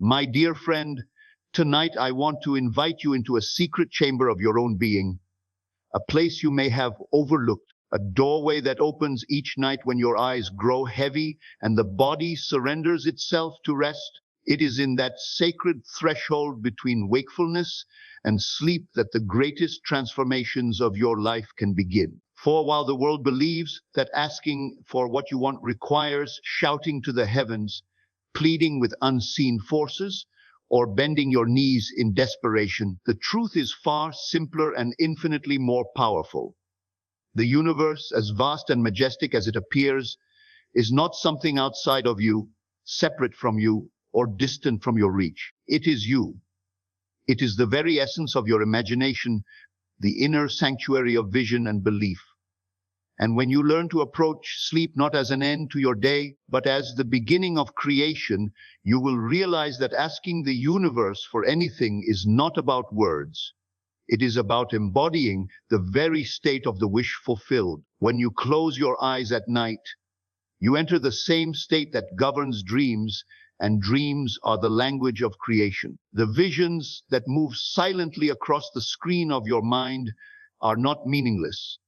My dear friend, tonight I want to invite you into a secret chamber of your own being, a place you may have overlooked, a doorway that opens each night when your eyes grow heavy and the body surrenders itself to rest. It is in that sacred threshold between wakefulness and sleep that the greatest transformations of your life can begin. For while the world believes that asking for what you want requires shouting to the heavens, pleading with unseen forces, or bending your knees in desperation, the truth is far simpler and infinitely more powerful. The universe, as vast and majestic as it appears, is not something outside of you, separate from you, or distant from your reach. It is you. It is the very essence of your imagination, the inner sanctuary of vision and belief. And when you learn to approach sleep not as an end to your day, but as the beginning of creation, you will realize that asking the universe for anything is not about words. It is about embodying the very state of the wish fulfilled. When you close your eyes at night, you enter the same state that governs dreams, and dreams are the language of creation. The visions that move silently across the screen of your mind are not meaningless.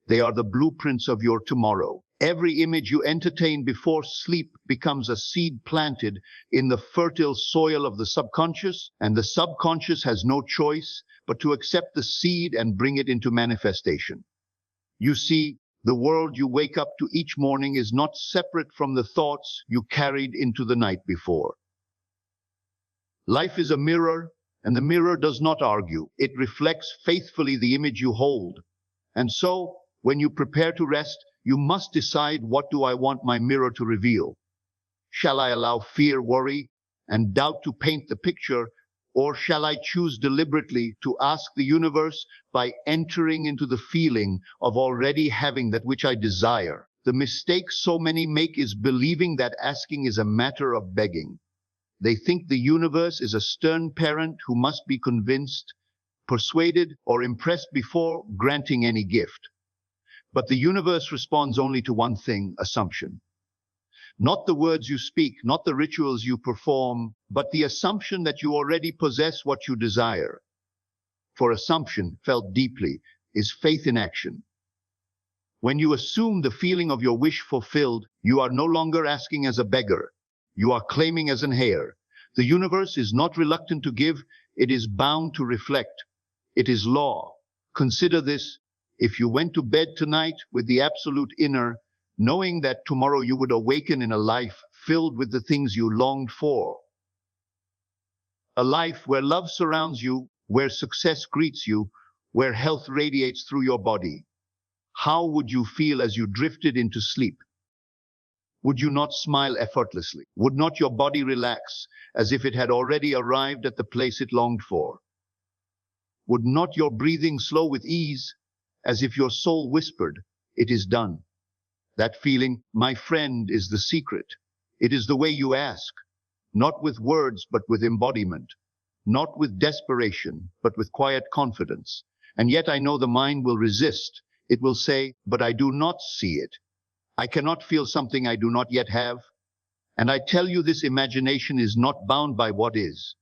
They are the blueprints of your tomorrow. Every image you entertain before sleep becomes a seed planted in the fertile soil of the subconscious, and the subconscious has no choice but to accept the seed and bring it into manifestation. You see, the world you wake up to each morning is not separate from the thoughts you carried into the night before. Life is a mirror, and the mirror does not argue. It reflects faithfully the image you hold. And so, when you prepare to rest, you must decide, what do I want my mirror to reveal? Shall I allow fear, worry, and doubt to paint the picture, or shall I choose deliberately to ask the universe by entering into the feeling of already having that which I desire? The mistake so many make is believing that asking is a matter of begging. They think the universe is a stern parent who must be convinced, persuaded, or impressed before granting any gift. But the universe responds only to one thing: assumption. Not the words you speak, not the rituals you perform, but the assumption that you already possess what you desire. For assumption, felt deeply, is faith in action. When you assume the feeling of your wish fulfilled, you are no longer asking as a beggar. You are claiming as an heir. The universe is not reluctant to give, it is bound to reflect. It is law. Consider this: if you went to bed tonight with the absolute inner, knowing that tomorrow you would awaken in a life filled with the things you longed for, a life where love surrounds you, where success greets you, where health radiates through your body, how would you feel as you drifted into sleep? Would you not smile effortlessly? Would not your body relax as if it had already arrived at the place it longed for? Would not your breathing slow with ease, as if your soul whispered, "It is done"? That feeling, my friend, is the secret. It is the way you ask, not with words, but with embodiment, not with desperation, but with quiet confidence. And yet I know the mind will resist. It will say, "But I do not see it. I cannot feel something I do not yet have." And I tell you, this imagination is not bound by what is.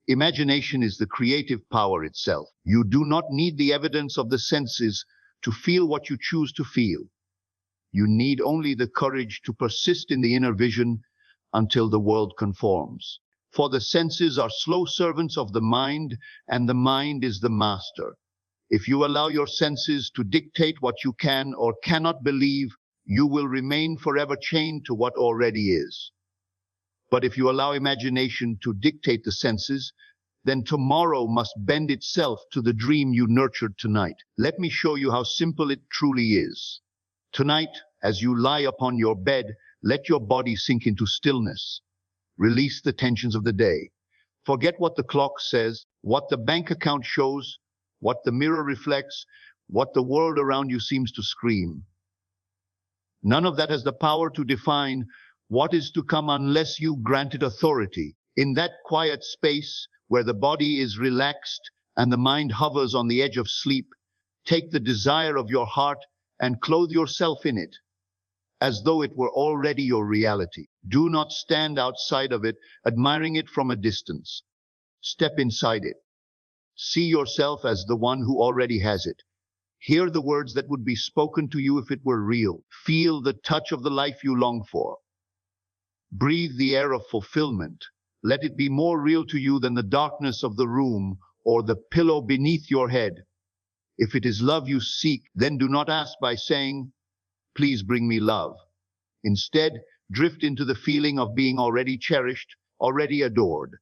Imagination is the creative power itself. You do not need the evidence of the senses to feel what you choose to feel. You need only the courage to persist in the inner vision until the world conforms. For the senses are slow servants of the mind, and the mind is the master. If you allow your senses to dictate what you can or cannot believe, you will remain forever chained to what already is. But if you allow imagination to dictate the senses, then tomorrow must bend itself to the dream you nurtured tonight. Let me show you how simple it truly is. Tonight, as you lie upon your bed, let your body sink into stillness. Release the tensions of the day. Forget what the clock says, what the bank account shows, what the mirror reflects, what the world around you seems to scream. None of that has the power to define what is to come unless you grant it authority. In that quiet space where the body is relaxed and the mind hovers on the edge of sleep, take the desire of your heart and clothe yourself in it. as though it were already your reality. Do not stand outside of it, admiring it from a distance. Step inside it. See yourself as the one who already has it. Hear the words that would be spoken to you if it were real. Feel the touch of the life you long for. Breathe the air of fulfillment. Let it be more real to you than the darkness of the room or the pillow beneath your head. If it is love you seek, then do not ask by saying, "Please bring me love." Instead, drift into the feeling of being already cherished, already adored.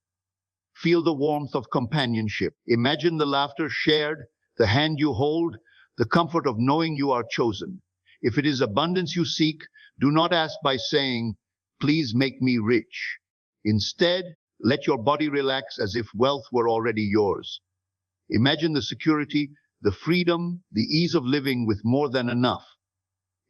Feel the warmth of companionship. Imagine the laughter shared, the hand you hold, the comfort of knowing you are chosen. If it is abundance you seek, do not ask by saying, "Please make me rich." Instead, let your body relax as if wealth were already yours. Imagine the security, the freedom, the ease of living with more than enough.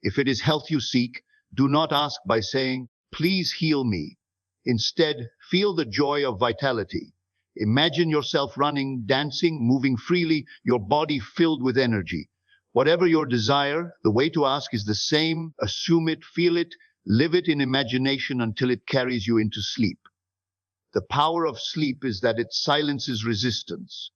If it is health you seek, do not ask by saying, "Please heal me." Instead, feel the joy of vitality. Imagine yourself running, dancing, moving freely, your body filled with energy. Whatever your desire, the way to ask is the same. Assume it, feel it, live it in imagination until it carries you into sleep. The power of sleep is that it silences resistance.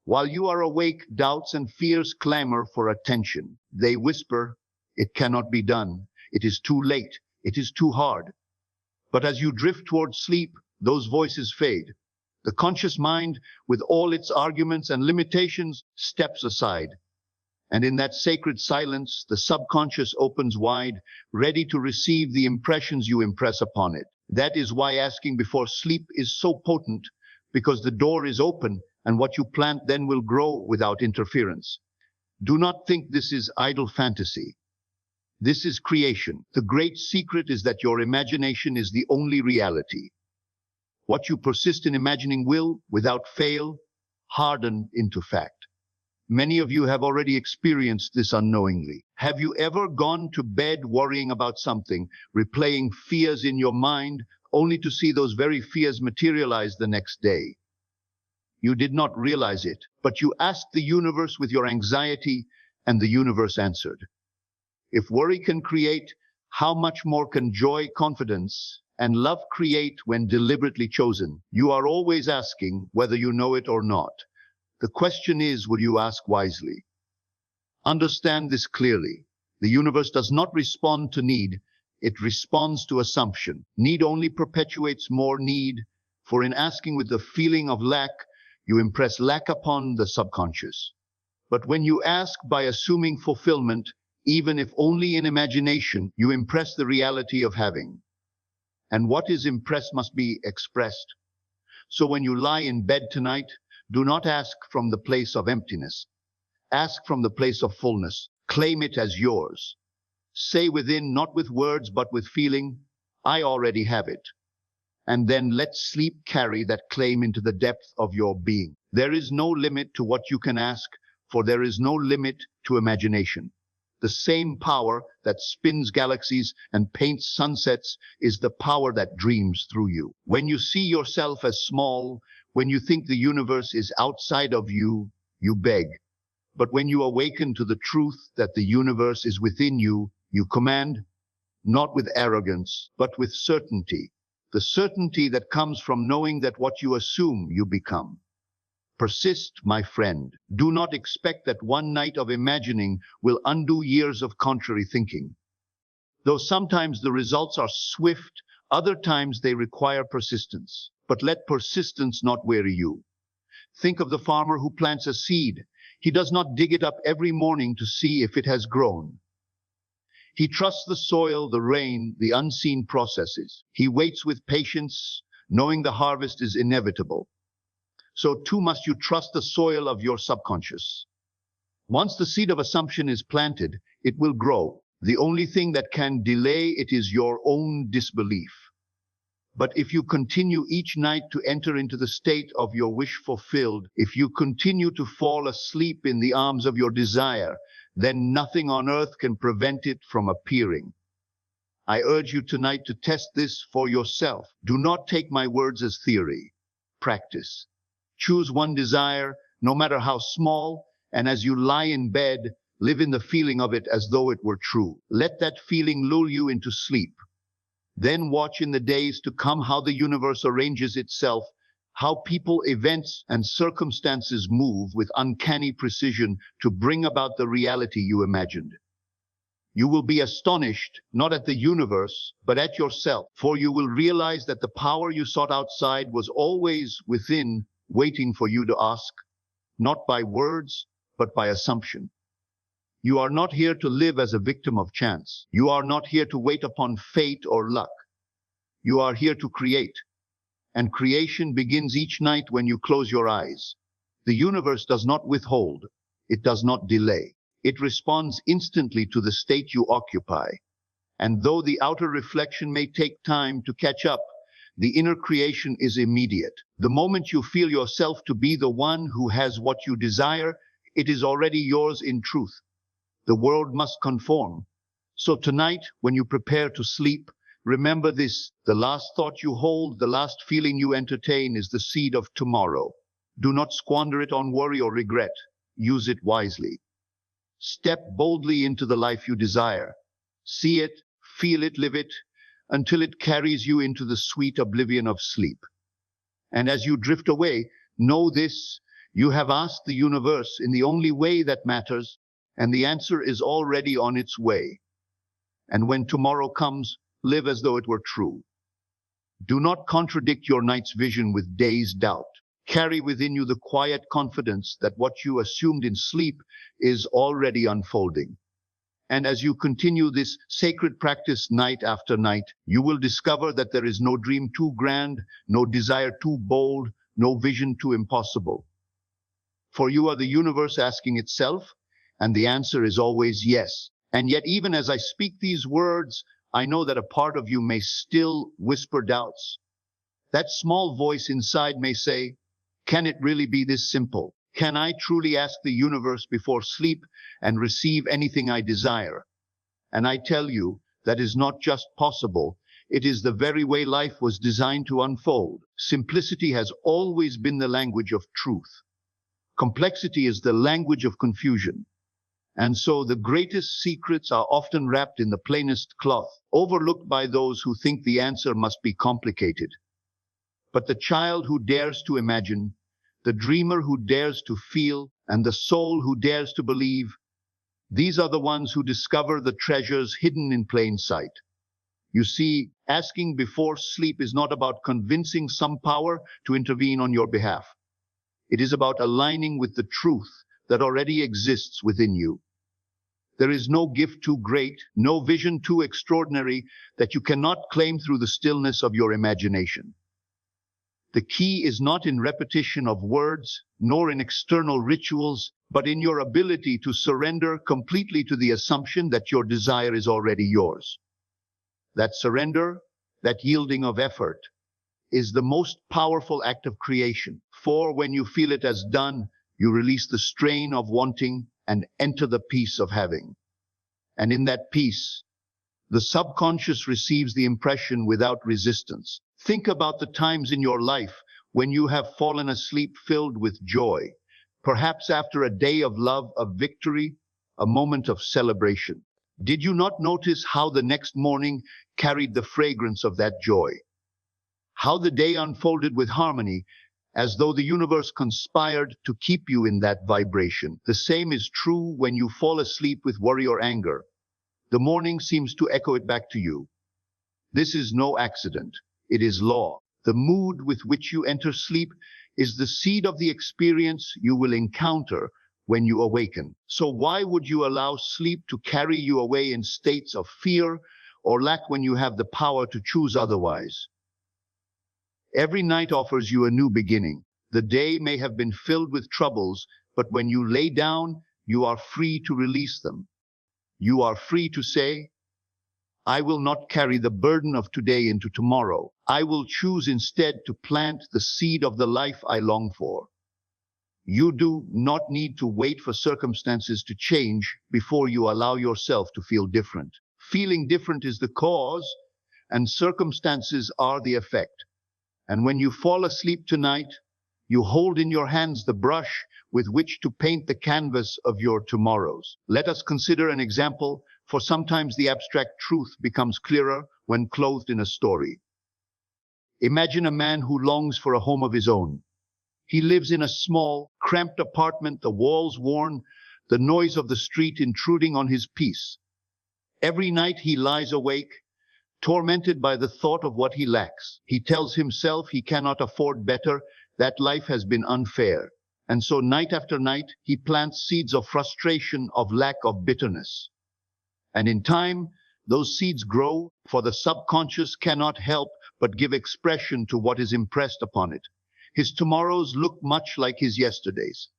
While you are awake, doubts and fears clamor for attention. They whisper, "It cannot be done. It is too late. It is too hard." But as you drift towards sleep, those voices fade. The conscious mind, with all its arguments and limitations, steps aside. And in that sacred silence, the subconscious opens wide, ready to receive the impressions you impress upon it. That is why asking before sleep is so potent, because the door is open, and what you plant then will grow without interference. Do not think this is idle fantasy. This is creation. The great secret is that your imagination is the only reality. What you persist in imagining will, without fail, harden into fact. Many of you have already experienced this unknowingly. Have you ever gone to bed worrying about something, replaying fears in your mind, only to see those very fears materialize the next day? You did not realize it, but you asked the universe with your anxiety, and the universe answered. If worry can create, how much more can joy, confidence, and love create when deliberately chosen? You are always asking, whether you know it or not. The question is, will you ask wisely? Understand this clearly. The universe does not respond to need, it responds to assumption. Need only perpetuates more need, for in asking with the feeling of lack, you impress lack upon the subconscious. But when you ask by assuming fulfillment, even if only in imagination, you impress the reality of having. And what is impressed must be expressed. So when you lie in bed tonight, do not ask from the place of emptiness. Ask from the place of fullness. Claim it as yours. Say within, not with words, but with feeling, "I already have it." And then let sleep carry that claim into the depth of your being. There is no limit to what you can ask, for there is no limit to imagination. The same power that spins galaxies and paints sunsets is the power that dreams through you. When you see yourself as small, when you think the universe is outside of you, you beg. But when you awaken to the truth that the universe is within you, you command, not with arrogance, but with certainty. The certainty that comes from knowing that what you assume, you become. Persist, my friend. Do not expect that one night of imagining will undo years of contrary thinking. Though sometimes the results are swift, other times they require persistence. But let persistence not weary you. Think of the farmer who plants a seed. He does not dig it up every morning to see if it has grown. He trusts the soil, the rain, the unseen processes. He waits with patience, knowing the harvest is inevitable. So too must you trust the soil of your subconscious. Once the seed of assumption is planted, it will grow. The only thing that can delay it is your own disbelief. But if you continue each night to enter into the state of your wish fulfilled, if you continue to fall asleep in the arms of your desire, then nothing on earth can prevent it from appearing. I urge you tonight to test this for yourself. Do not take my words as theory. Practice. Choose one desire, no matter how small, and as you lie in bed, Live in the feeling of it as though it were true. Let that feeling lull you into sleep. Then watch in the days to come how the universe arranges itself, how people, events, and circumstances move with uncanny precision to bring about the reality you imagined. You will be astonished, not at the universe, but at yourself, for you will realize that the power you sought outside was always within, waiting for you to ask, not by words, but by assumption. You are not here to live as a victim of chance. You are not here to wait upon fate or luck. You are here to create. And creation begins each night when you close your eyes. The universe does not withhold. It does not delay. It responds instantly to the state you occupy. And though the outer reflection may take time to catch up, the inner creation is immediate. The moment you feel yourself to be the one who has what you desire, it is already yours in truth. The world must conform. So tonight, when you prepare to sleep, remember this: the last thought you hold, the last feeling you entertain is the seed of tomorrow. Do not squander it on worry or regret. Use it wisely. Step boldly into the life you desire. See it, feel it, live it, until it carries you into the sweet oblivion of sleep. And as you drift away, know this: you have asked the universe in the only way that matters, and the answer is already on its way. And when tomorrow comes, live as though it were true. Do not contradict your night's vision with day's doubt. Carry within you the quiet confidence that what you assumed in sleep is already unfolding. And as you continue this sacred practice night after night, you will discover that there is no dream too grand, no desire too bold, no vision too impossible. For you are the universe asking itself, and the answer is always yes. And yet, even as I speak these words, I know that a part of you may still whisper doubts. That small voice inside may say, can it really be this simple? Can I truly ask the universe before sleep and receive anything I desire? And I tell you, that is not just possible. It is the very way life was designed to unfold. Simplicity has always been the language of truth. Complexity is the language of confusion. And so the greatest secrets are often wrapped in the plainest cloth, overlooked by those who think the answer must be complicated. But the child who dares to imagine, the dreamer who dares to feel, and the soul who dares to believe, these are the ones who discover the treasures hidden in plain sight. You see, asking before sleep is not about convincing some power to intervene on your behalf. It is about aligning with the truth that already exists within you. There is no gift too great, no vision too extraordinary that you cannot claim through the stillness of your imagination. The key is not in repetition of words, nor in external rituals, but in your ability to surrender completely to the assumption that your desire is already yours. That surrender, that yielding of effort, is the most powerful act of creation. For when you feel it as done, you release the strain of wanting and enter the peace of having. And in that peace, the subconscious receives the impression without resistance. Think about the times in your life when you have fallen asleep filled with joy, perhaps after a day of love, of victory, a moment of celebration. Did you not notice how the next morning carried the fragrance of that joy? How the day unfolded with harmony, as though the universe conspired to keep you in that vibration. The same is true when you fall asleep with worry or anger. The morning seems to echo it back to you. This is no accident. It is law. The mood with which you enter sleep is the seed of the experience you will encounter when you awaken. So why would you allow sleep to carry you away in states of fear or lack when you have the power to choose otherwise? Every night offers you a new beginning. The day may have been filled with troubles, but when you lay down, you are free to release them. You are free to say, I will not carry the burden of today into tomorrow. I will choose instead to plant the seed of the life I long for. You do not need to wait for circumstances to change before you allow yourself to feel different. Feeling different is the cause, and circumstances are the effect. And when you fall asleep tonight, You hold in your hands the brush with which to paint the canvas of your tomorrows. Let us consider an example, for sometimes the abstract truth becomes clearer when clothed in a story. Imagine a man who longs for a home of his own. He lives in a small, cramped apartment, the walls worn, the noise of the street intruding on his peace. Every night he lies awake, tormented by the thought of what he lacks. He tells himself he cannot afford better, that life has been unfair. And so night after night, he plants seeds of frustration, of lack, of bitterness. And in time, those seeds grow, for the subconscious cannot help but give expression to what is impressed upon it. His tomorrows look much like his yesterdays.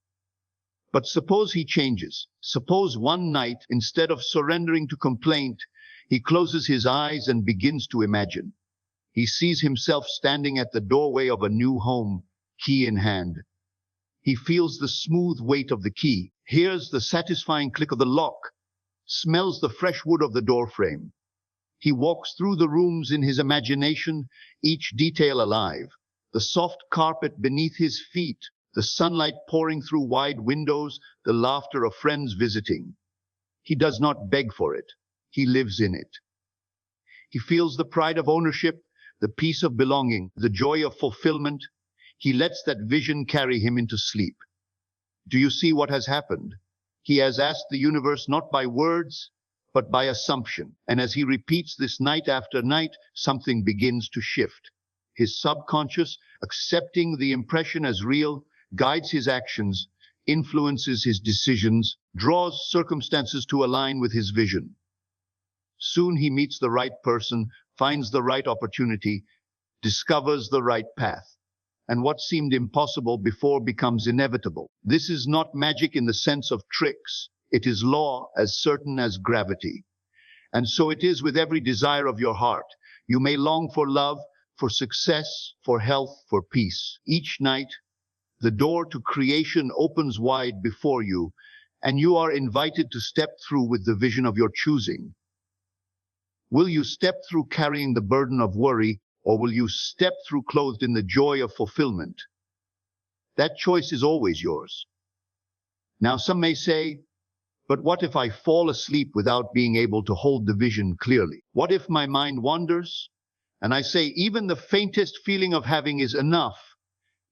But suppose he changes. Suppose one night, instead of surrendering to complaint, he closes his eyes and begins to imagine. He sees himself standing at the doorway of a new home, key in hand. He feels the smooth weight of the key, hears the satisfying click of the lock, smells the fresh wood of the doorframe. He walks through the rooms in his imagination, each detail alive. The soft carpet beneath his feet, the sunlight pouring through wide windows, the laughter of friends visiting. He does not beg for it. He lives in it. He feels the pride of ownership, the peace of belonging, the joy of fulfillment. He lets that vision carry him into sleep. Do you see what has happened? He has asked the universe not by words, but by assumption. And as he repeats this night after night, something begins to shift. His subconscious, accepting the impression as real, guides his actions, influences his decisions, draws circumstances to align with his vision. Soon he meets the right person, finds the right opportunity, discovers the right path. And what seemed impossible before becomes inevitable. This is not magic in the sense of tricks. It is law as certain as gravity. And so it is with every desire of your heart. You may long for love, for success, for health, for peace. Each night, the door to creation opens wide before you, and you are invited to step through with the vision of your choosing. Will you step through carrying the burden of worry, or will you step through clothed in the joy of fulfillment? That choice is always yours. Now, some may say, but what if I fall asleep without being able to hold the vision clearly? What if my mind wanders? And I say, even the faintest feeling of having is enough.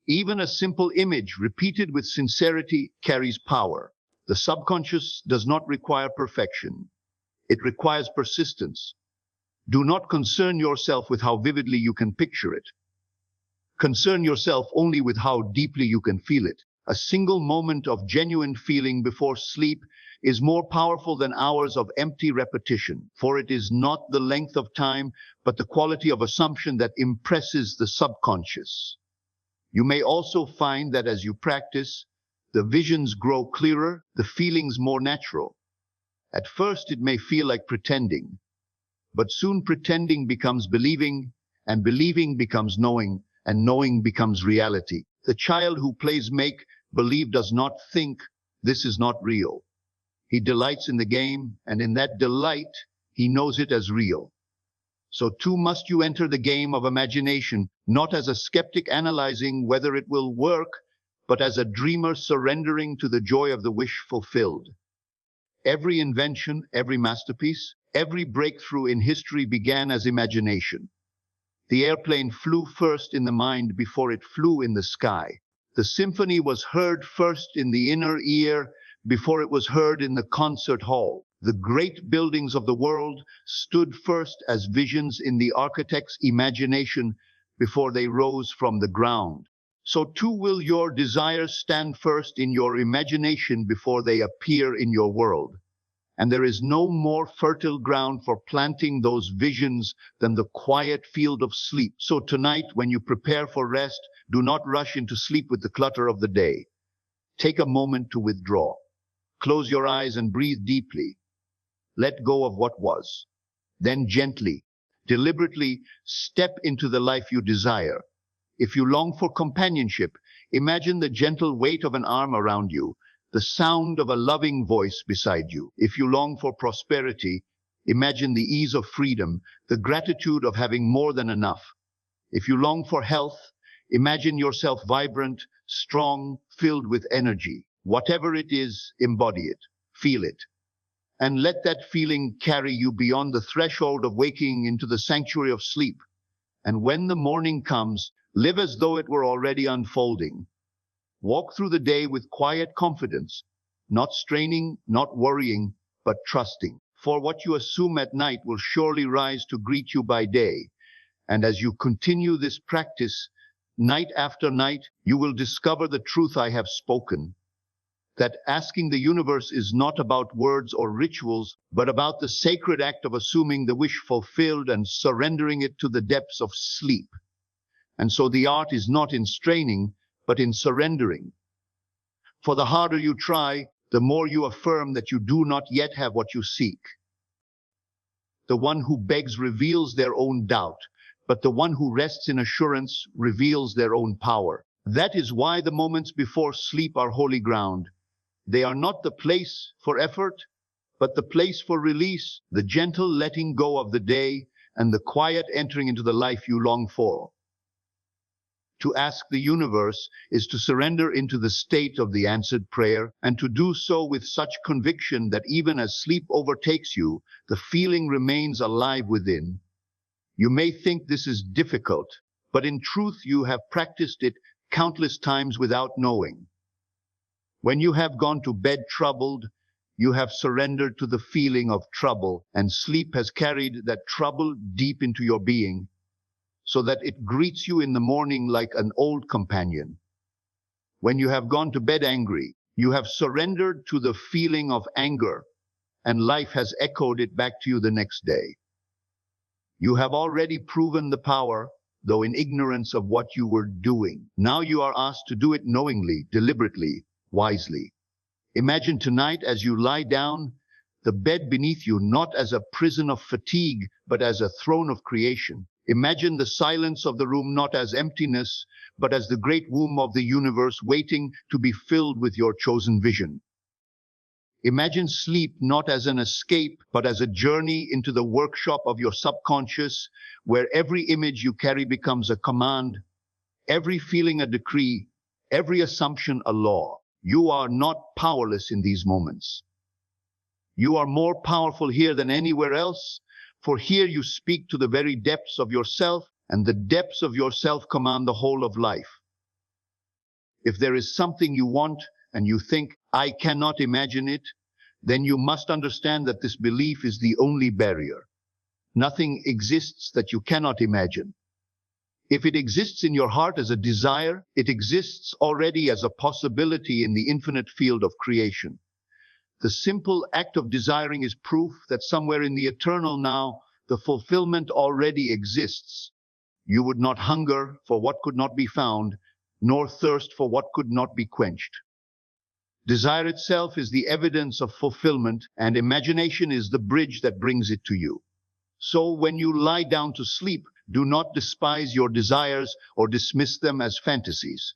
Even a simple image repeated with sincerity carries power. The subconscious does not require perfection. It requires persistence. Do not concern yourself with how vividly you can picture it. Concern yourself only with how deeply you can feel it. A single moment of genuine feeling before sleep is more powerful than hours of empty repetition, for it is not the length of time, but the quality of assumption that impresses the subconscious. You may also find that as you practice, the visions grow clearer, the feelings more natural. At first, it may feel like pretending, but soon pretending becomes believing, and believing becomes knowing, and knowing becomes reality. The child who plays make-believe does not think, this is not real. He delights in the game, and in that delight, he knows it as real. So too must you enter the game of imagination, not as a skeptic analyzing whether it will work, but as a dreamer surrendering to the joy of the wish fulfilled. Every invention, every masterpiece, every breakthrough in history began as imagination. The airplane flew first in the mind before it flew in the sky. The symphony was heard first in the inner ear before it was heard in the concert hall. The great buildings of the world stood first as visions in the architect's imagination before they rose from the ground. So too will your desires stand first in your imagination before they appear in your world. And there is no more fertile ground for planting those visions than the quiet field of sleep. So tonight, when you prepare for rest, do not rush into sleep with the clutter of the day. Take a moment to withdraw. Close your eyes and breathe deeply. Let go of what was. Then gently, deliberately step into the life you desire. If you long for companionship, imagine the gentle weight of an arm around you, the sound of a loving voice beside you. If you long for prosperity, imagine the ease of freedom, the gratitude of having more than enough. If you long for health, imagine yourself vibrant, strong, filled with energy. Whatever it is, embody it, feel it, and let that feeling carry you beyond the threshold of waking into the sanctuary of sleep. And when the morning comes, live as though it were already unfolding. Walk through the day with quiet confidence, not straining, not worrying, but trusting. For what you assume at night will surely rise to greet you by day. And as you continue this practice, night after night, you will discover the truth I have spoken. That asking the universe is not about words or rituals, but about the sacred act of assuming the wish fulfilled and surrendering it to the depths of sleep. And so the art is not in straining, but in surrendering. For the harder you try, the more you affirm that you do not yet have what you seek. The one who begs reveals their own doubt, but the one who rests in assurance reveals their own power. That is why the moments before sleep are holy ground. They are not the place for effort, but the place for release, the gentle letting go of the day, and the quiet entering into the life you long for. To ask the universe is to surrender into the state of the answered prayer, and to do so with such conviction that even as sleep overtakes you, the feeling remains alive within. You may think this is difficult, but in truth you have practiced it countless times without knowing. When you have gone to bed troubled, you have surrendered to the feeling of trouble, and sleep has carried that trouble deep into your being, so that it greets you in the morning like an old companion. When you have gone to bed angry, you have surrendered to the feeling of anger, and life has echoed it back to you the next day. You have already proven the power, though in ignorance of what you were doing. Now you are asked to do it knowingly, deliberately, wisely. Imagine tonight as you lie down, the bed beneath you not as a prison of fatigue, but as a throne of creation. Imagine the silence of the room not as emptiness, but as the great womb of the universe waiting to be filled with your chosen vision. Imagine sleep not as an escape, but as a journey into the workshop of your subconscious, where every image you carry becomes a command, every feeling a decree, every assumption a law. You are not powerless in these moments. You are more powerful here than anywhere else, for here you speak to the very depths of yourself, and the depths of yourself command the whole of life. If there is something you want and you think, I cannot imagine it, then you must understand that this belief is the only barrier. Nothing exists that you cannot imagine. If it exists in your heart as a desire, it exists already as a possibility in the infinite field of creation. The simple act of desiring is proof that somewhere in the eternal now, the fulfillment already exists. You would not hunger for what could not be found, nor thirst for what could not be quenched. Desire itself is the evidence of fulfillment, and imagination is the bridge that brings it to you. So when you lie down to sleep, do not despise your desires or dismiss them as fantasies.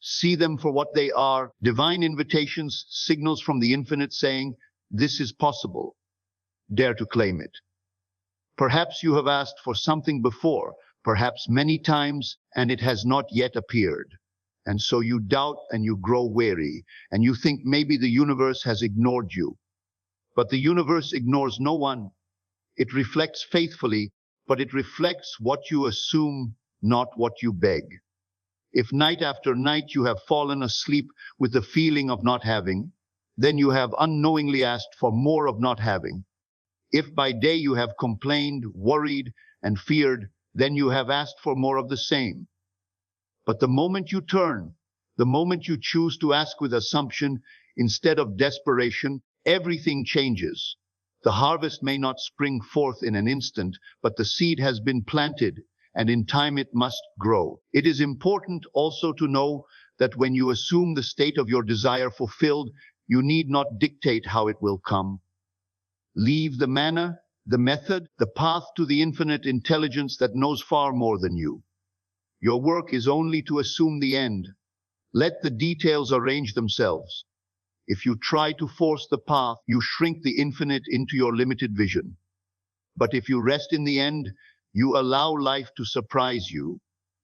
See them for what they are, divine invitations, signals from the infinite saying, this is possible. Dare to claim it. Perhaps you have asked for something before, perhaps many times, and it has not yet appeared. And so you doubt and you grow weary, and you think maybe the universe has ignored you. But the universe ignores no one. It reflects faithfully, but it reflects what you assume, not what you beg. If night after night you have fallen asleep with the feeling of not having, then you have unknowingly asked for more of not having. If by day you have complained, worried, and feared, then you have asked for more of the same. But the moment you turn, the moment you choose to ask with assumption instead of desperation, everything changes. The harvest may not spring forth in an instant, but the seed has been planted, and in time it must grow. It is important also to know that when you assume the state of your desire fulfilled, you need not dictate how it will come. Leave the manner, the method, the path to the infinite intelligence that knows far more than you. Your work is only to assume the end. Let the details arrange themselves. If you try to force the path, you shrink the infinite into your limited vision. But if you rest in the end, you allow life to surprise you,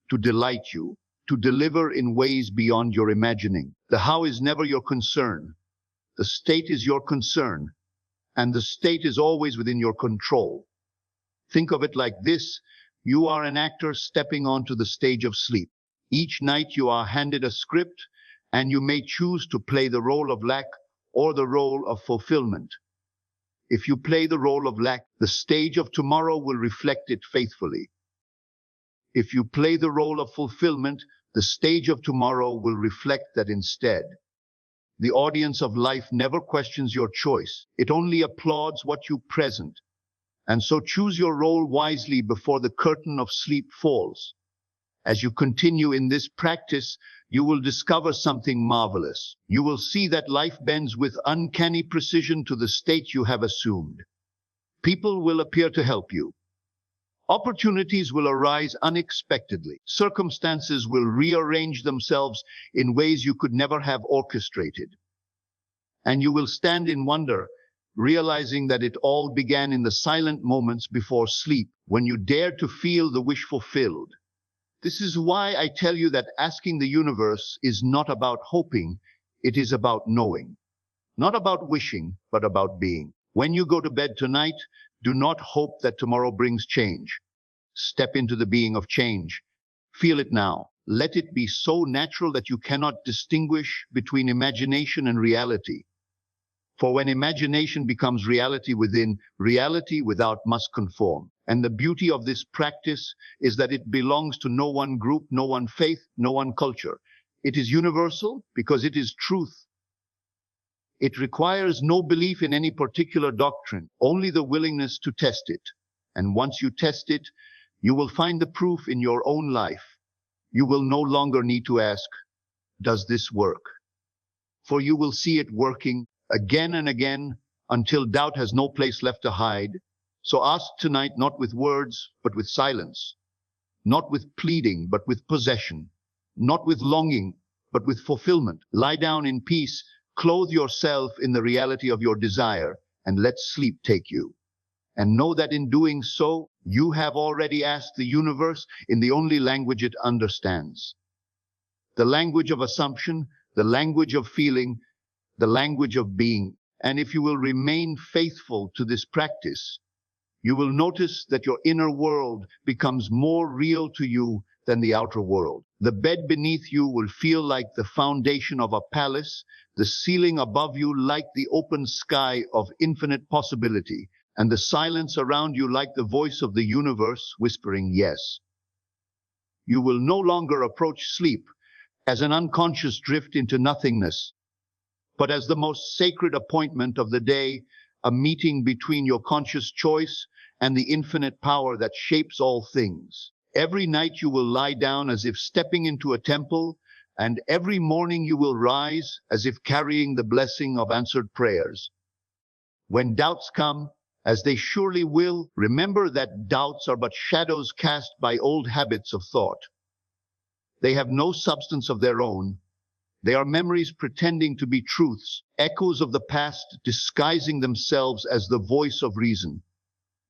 to delight you, to deliver in ways beyond your imagining. The how is never your concern. The state is your concern, and the state is always within your control. Think of it like this. You are an actor stepping onto the stage of sleep. Each night you are handed a script, and you may choose to play the role of lack or the role of fulfillment. If you play the role of lack, the stage of tomorrow will reflect it faithfully. If you play the role of fulfillment, the stage of tomorrow will reflect that instead. The audience of life never questions your choice. It only applauds what you present. And so choose your role wisely before the curtain of sleep falls. As you continue in this practice, you will discover something marvelous. You will see that life bends with uncanny precision to the state you have assumed. People will appear to help you. Opportunities will arise unexpectedly. Circumstances will rearrange themselves in ways you could never have orchestrated. And you will stand in wonder, realizing that it all began in the silent moments before sleep, when you dared to feel the wish fulfilled. This is why I tell you that asking the universe is not about hoping, it is about knowing. Not about wishing, but about being. When you go to bed tonight, do not hope that tomorrow brings change. Step into the being of change. Feel it now. Let it be so natural that you cannot distinguish between imagination and reality. For when imagination becomes reality within, reality without must conform. And the beauty of this practice is that it belongs to no one group, no one faith, no one culture. It is universal because it is truth. It requires no belief in any particular doctrine, only the willingness to test it. And once you test it, you will find the proof in your own life. You will no longer need to ask, does this work? For you will see it working again and again until doubt has no place left to hide. So ask tonight not with words, but with silence. Not with pleading, but with possession. Not with longing, but with fulfillment. Lie down in peace, clothe yourself in the reality of your desire, and let sleep take you. And know that in doing so, you have already asked the universe in the only language it understands. The language of assumption, the language of feeling, the language of being. And if you will remain faithful to this practice, you will notice that your inner world becomes more real to you than the outer world. The bed beneath you will feel like the foundation of a palace, the ceiling above you like the open sky of infinite possibility, and the silence around you like the voice of the universe whispering yes. You will no longer approach sleep as an unconscious drift into nothingness, but as the most sacred appointment of the day, a meeting between your conscious choice and the infinite power that shapes all things. Every night you will lie down as if stepping into a temple, and every morning you will rise as if carrying the blessing of answered prayers. When doubts come, as they surely will, remember that doubts are but shadows cast by old habits of thought. They have no substance of their own. They are memories pretending to be truths, echoes of the past disguising themselves as the voice of reason.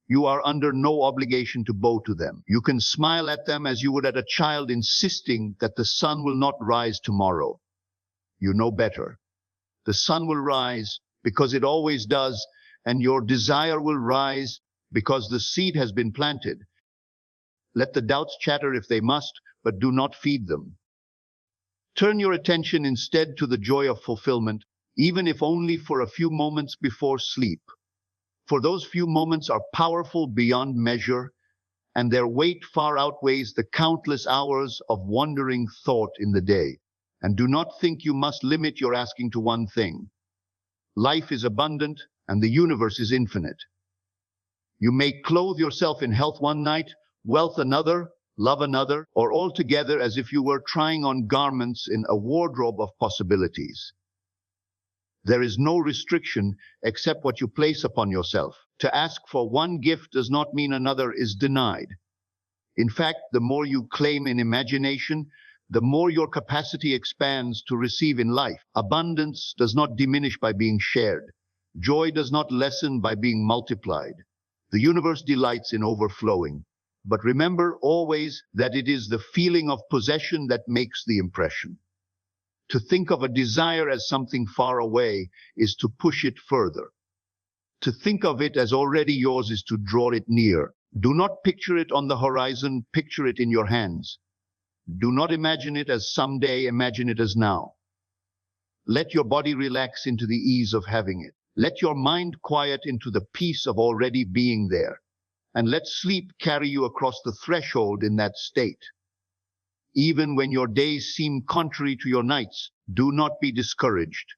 You are under no obligation to bow to them. You can smile at them as you would at a child insisting that the sun will not rise tomorrow. You know better. The sun will rise because it always does, and your desire will rise because the seed has been planted. Let the doubts chatter if they must, but do not feed them. Turn your attention instead to the joy of fulfillment, even if only for a few moments before sleep. For those few moments are powerful beyond measure, and their weight far outweighs the countless hours of wandering thought in the day. And do not think you must limit your asking to one thing. Life is abundant, and the universe is infinite. You may clothe yourself in health one night, wealth another, love another, or altogether as if you were trying on garments in a wardrobe of possibilities. There is no restriction except what you place upon yourself. To ask for one gift does not mean another is denied. In fact, the more you claim in imagination, the more your capacity expands to receive in life. Abundance does not diminish by being shared. Joy does not lessen by being multiplied. The universe delights in overflowing. But remember always that it is the feeling of possession that makes the impression. To think of a desire as something far away is to push it further. To think of it as already yours is to draw it near. Do not picture it on the horizon, picture it in your hands. Do not imagine it as someday, imagine it as now. Let your body relax into the ease of having it. Let your mind quiet into the peace of already being there. And let sleep carry you across the threshold in that state. Even when your days seem contrary to your nights, do not be discouraged.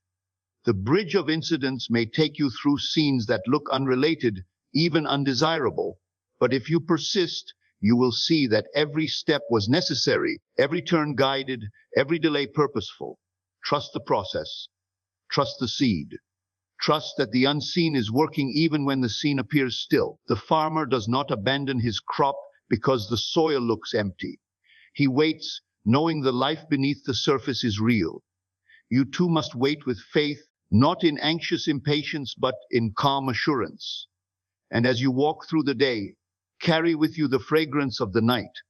The bridge of incidents may take you through scenes that look unrelated, even undesirable. But if you persist, you will see that every step was necessary, every turn guided, every delay purposeful. Trust the process. Trust the seed. Trust that the unseen is working even when the seen appears still. The farmer does not abandon his crop because the soil looks empty. He waits, knowing the life beneath the surface is real. You too must wait with faith, not in anxious impatience, but in calm assurance. And as you walk through the day, carry with you the fragrance of the night.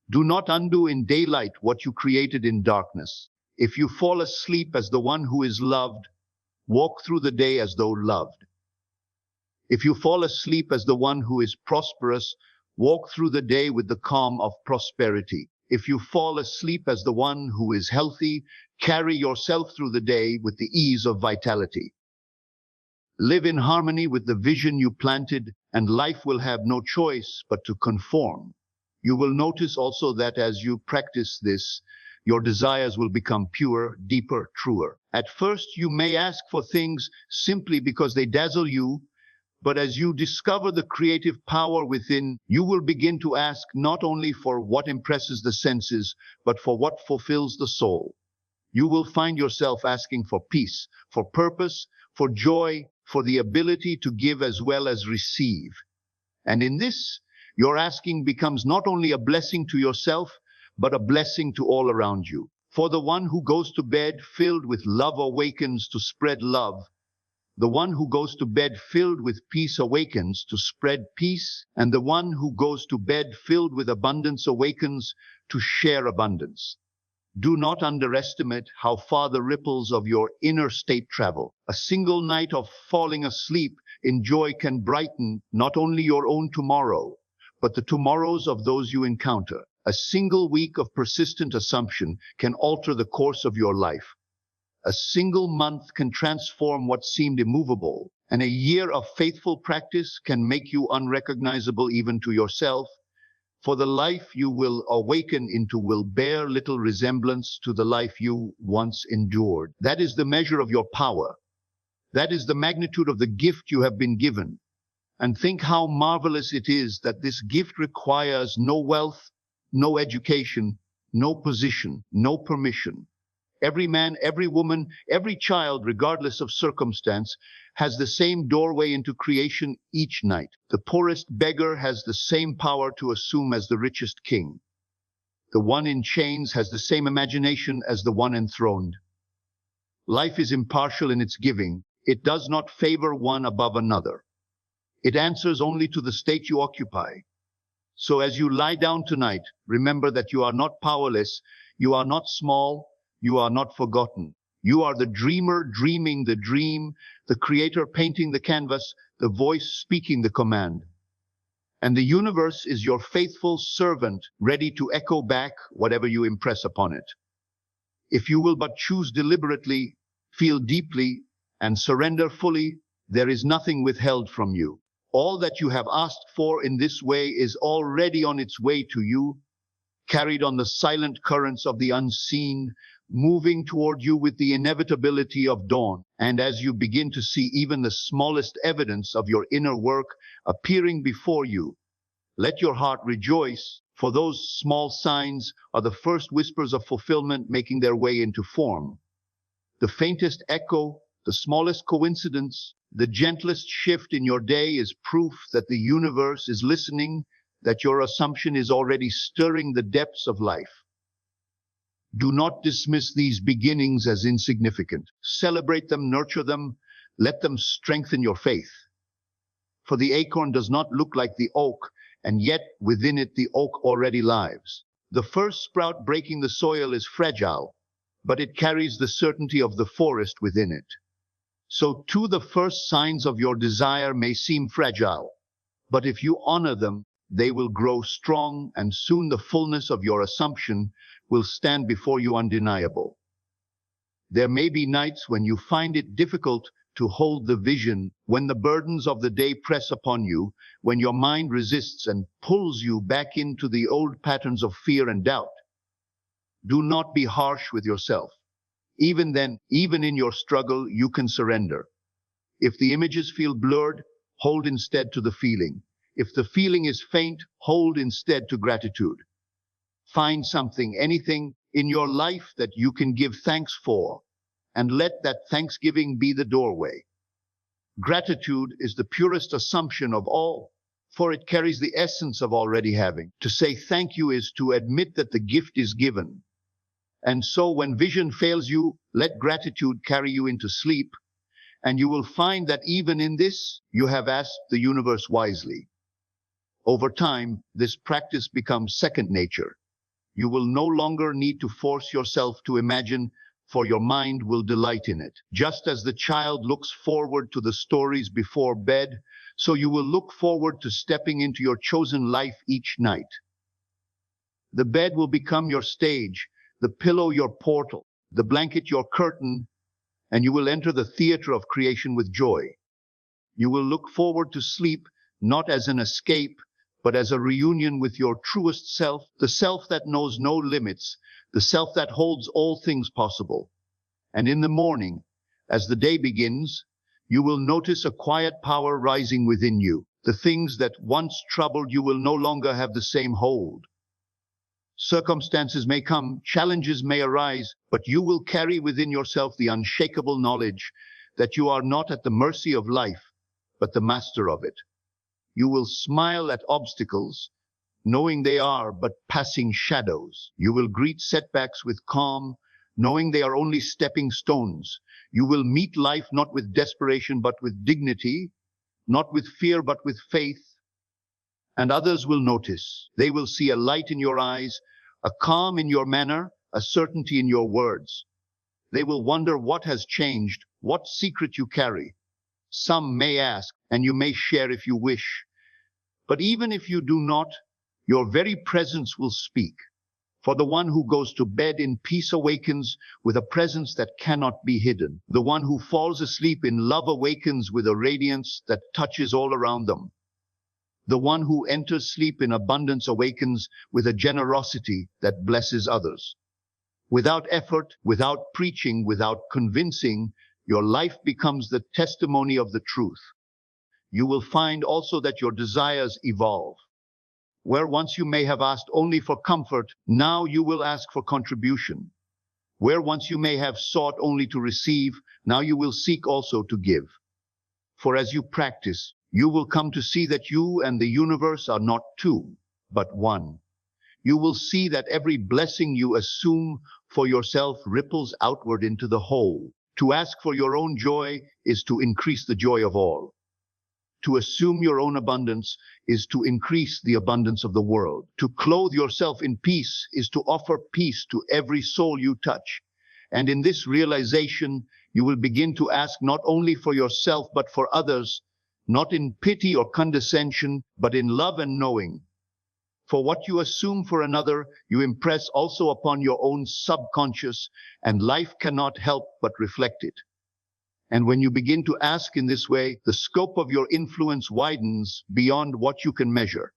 Do not undo in daylight what you created in darkness. If you fall asleep as the one who is loved, walk through the day as though loved. If you fall asleep as the one who is prosperous, walk through the day with the calm of prosperity. If you fall asleep as the one who is healthy, carry yourself through the day with the ease of vitality. Live in harmony with the vision you planted, and life will have no choice but to conform. You will notice also that as you practice this, your desires will become purer, deeper, truer. At first, you may ask for things simply because they dazzle you, but as you discover the creative power within, you will begin to ask not only for what impresses the senses, but for what fulfills the soul. You will find yourself asking for peace, for purpose, for joy, for the ability to give as well as receive. And in this, your asking becomes not only a blessing to yourself, but a blessing to all around you. For the one who goes to bed filled with love awakens to spread love. The one who goes to bed filled with peace awakens to spread peace, and the one who goes to bed filled with abundance awakens to share abundance. Do not underestimate how far the ripples of your inner state travel. A single night of falling asleep in joy can brighten not only your own tomorrow, but the tomorrows of those you encounter. A single week of persistent assumption can alter the course of your life. A single month can transform what seemed immovable, and a year of faithful practice can make you unrecognizable even to yourself. For the life you will awaken into will bear little resemblance to the life you once endured. That is the measure of your power. That is the magnitude of the gift you have been given. And think how marvelous it is that this gift requires no wealth, no education, no position, no permission. Every man, every woman, every child, regardless of circumstance, has the same doorway into creation each night. The poorest beggar has the same power to assume as the richest king. The one in chains has the same imagination as the one enthroned. Life is impartial in its giving. It does not favor one above another. It answers only to the state you occupy. So as you lie down tonight, remember that you are not powerless, you are not small, you are not forgotten. You are the dreamer dreaming the dream, the creator painting the canvas, the voice speaking the command. And the universe is your faithful servant, ready to echo back whatever you impress upon it. If you will but choose deliberately, feel deeply, and surrender fully, there is nothing withheld from you. All that you have asked for in this way is already on its way to you, carried on the silent currents of the unseen, moving toward you with the inevitability of dawn. And as you begin to see even the smallest evidence of your inner work appearing before you, let your heart rejoice, for those small signs are the first whispers of fulfillment making their way into form. The faintest echo, the smallest coincidence, the gentlest shift in your day is proof that the universe is listening, that your assumption is already stirring the depths of life. Do not dismiss these beginnings as insignificant. Celebrate them, nurture them, let them strengthen your faith. For the acorn does not look like the oak, and yet within it the oak already lives. The first sprout breaking the soil is fragile, but it carries the certainty of the forest within it. So too the first signs of your desire may seem fragile, but if you honor them, they will grow strong, and soon the fullness of your assumption will stand before you undeniable. There may be nights when you find it difficult to hold the vision, when the burdens of the day press upon you, when your mind resists and pulls you back into the old patterns of fear and doubt. Do not be harsh with yourself. Even then, even in your struggle, you can surrender. If the images feel blurred, hold instead to the feeling. If the feeling is faint, hold instead to gratitude. Find something, anything in your life that you can give thanks for, and let that thanksgiving be the doorway. Gratitude is the purest assumption of all, for it carries the essence of already having. To say thank you is to admit that the gift is given. And so when vision fails you, let gratitude carry you into sleep, and you will find that even in this, you have asked the universe wisely. Over time, this practice becomes second nature. You will no longer need to force yourself to imagine, for your mind will delight in it. Just as the child looks forward to the stories before bed, so you will look forward to stepping into your chosen life each night. The bed will become your stage, the pillow your portal, the blanket your curtain, and you will enter the theater of creation with joy. You will look forward to sleep not as an escape, but as a reunion with your truest self, the self that knows no limits, the self that holds all things possible. And in the morning, as the day begins, you will notice a quiet power rising within you. The things that once troubled you will no longer have the same hold. Circumstances may come, challenges may arise, but you will carry within yourself the unshakable knowledge that you are not at the mercy of life, but the master of it. You will smile at obstacles, knowing they are but passing shadows. You will greet setbacks with calm, knowing they are only stepping stones. You will meet life not with desperation but with dignity, not with fear but with faith. And others will notice. They will see a light in your eyes, a calm in your manner, a certainty in your words. They will wonder what has changed, what secret you carry. Some may ask, and you may share if you wish. But even if you do not, your very presence will speak. For the one who goes to bed in peace awakens with a presence that cannot be hidden. The one who falls asleep in love awakens with a radiance that touches all around them. The one who enters sleep in abundance awakens with a generosity that blesses others. Without effort, without preaching, without convincing, your life becomes the testimony of the truth. You will find also that your desires evolve. Where once you may have asked only for comfort, now you will ask for contribution. Where once you may have sought only to receive, now you will seek also to give. For as you practice, you will come to see that you and the universe are not two, but one. You will see that every blessing you assume for yourself ripples outward into the whole. To ask for your own joy is to increase the joy of all. To assume your own abundance is to increase the abundance of the world. To clothe yourself in peace is to offer peace to every soul you touch. And in this realization, you will begin to ask not only for yourself but for others, not in pity or condescension, but in love and knowing. For what you assume for another, you impress also upon your own subconscious, and life cannot help but reflect it. And when you begin to ask in this way, the scope of your influence widens beyond what you can measure.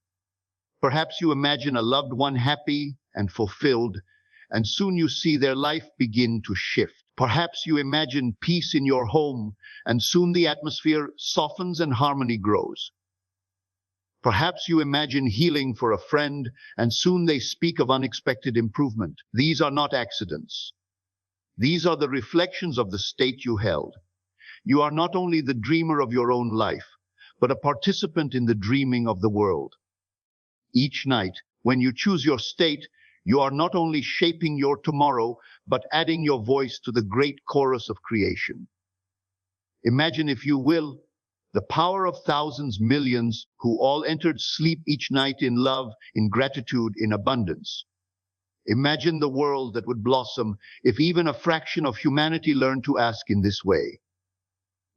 Perhaps you imagine a loved one happy and fulfilled, and soon you see their life begin to shift. Perhaps you imagine peace in your home, and soon the atmosphere softens and harmony grows. Perhaps you imagine healing for a friend, and soon they speak of unexpected improvement. These are not accidents. These are the reflections of the state you held. You are not only the dreamer of your own life, but a participant in the dreaming of the world. Each night, when you choose your state, you are not only shaping your tomorrow, but adding your voice to the great chorus of creation. Imagine, if you will, The power of thousands, millions, who all entered sleep each night in love, in gratitude, in abundance. Imagine the world that would blossom if even a fraction of humanity learned to ask in this way.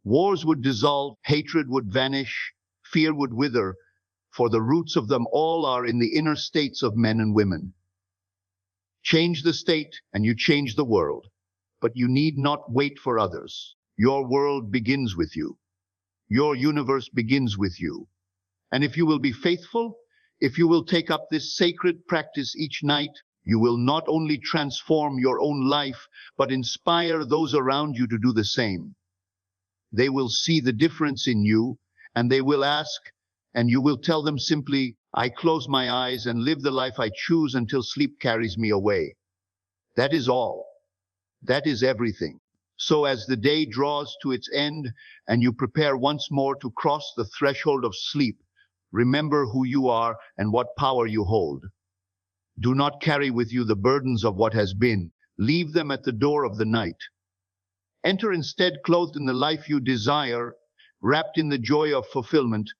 Wars would dissolve, hatred would vanish, fear would wither, for the roots of them all are in the inner states of men and women. Change the state and you change the world, but you need not wait for others. Your world begins with you. Your universe begins with you. And if you will be faithful, if you will take up this sacred practice each night, you will not only transform your own life, but inspire those around you to do the same. They will see the difference in you, and they will ask, and you will tell them simply, I close my eyes and live the life I choose until sleep carries me away. That is all. That is everything. So as the day draws to its end, and you prepare once more to cross the threshold of sleep, remember who you are and what power you hold. Do not carry with you the burdens of what has been. Leave them at the door of the night. Enter instead clothed in the life you desire, wrapped in the joy of fulfillment,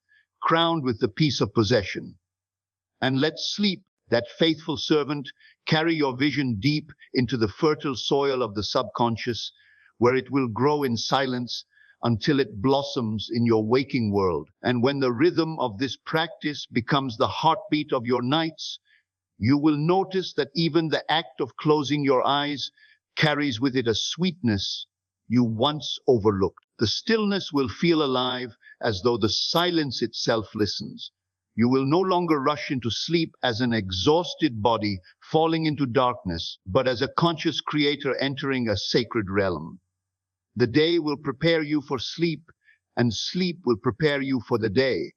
crowned with the peace of possession. And let sleep, that faithful servant, carry your vision deep into the fertile soil of the subconscious, where it will grow in silence until it blossoms in your waking world. And when the rhythm of this practice becomes the heartbeat of your nights, you will notice that even the act of closing your eyes carries with it a sweetness you once overlooked. The stillness will feel alive, as though the silence itself listens. You will no longer rush into sleep as an exhausted body falling into darkness, but as a conscious creator entering a sacred realm. The day will prepare you for sleep, and sleep will prepare you for the day.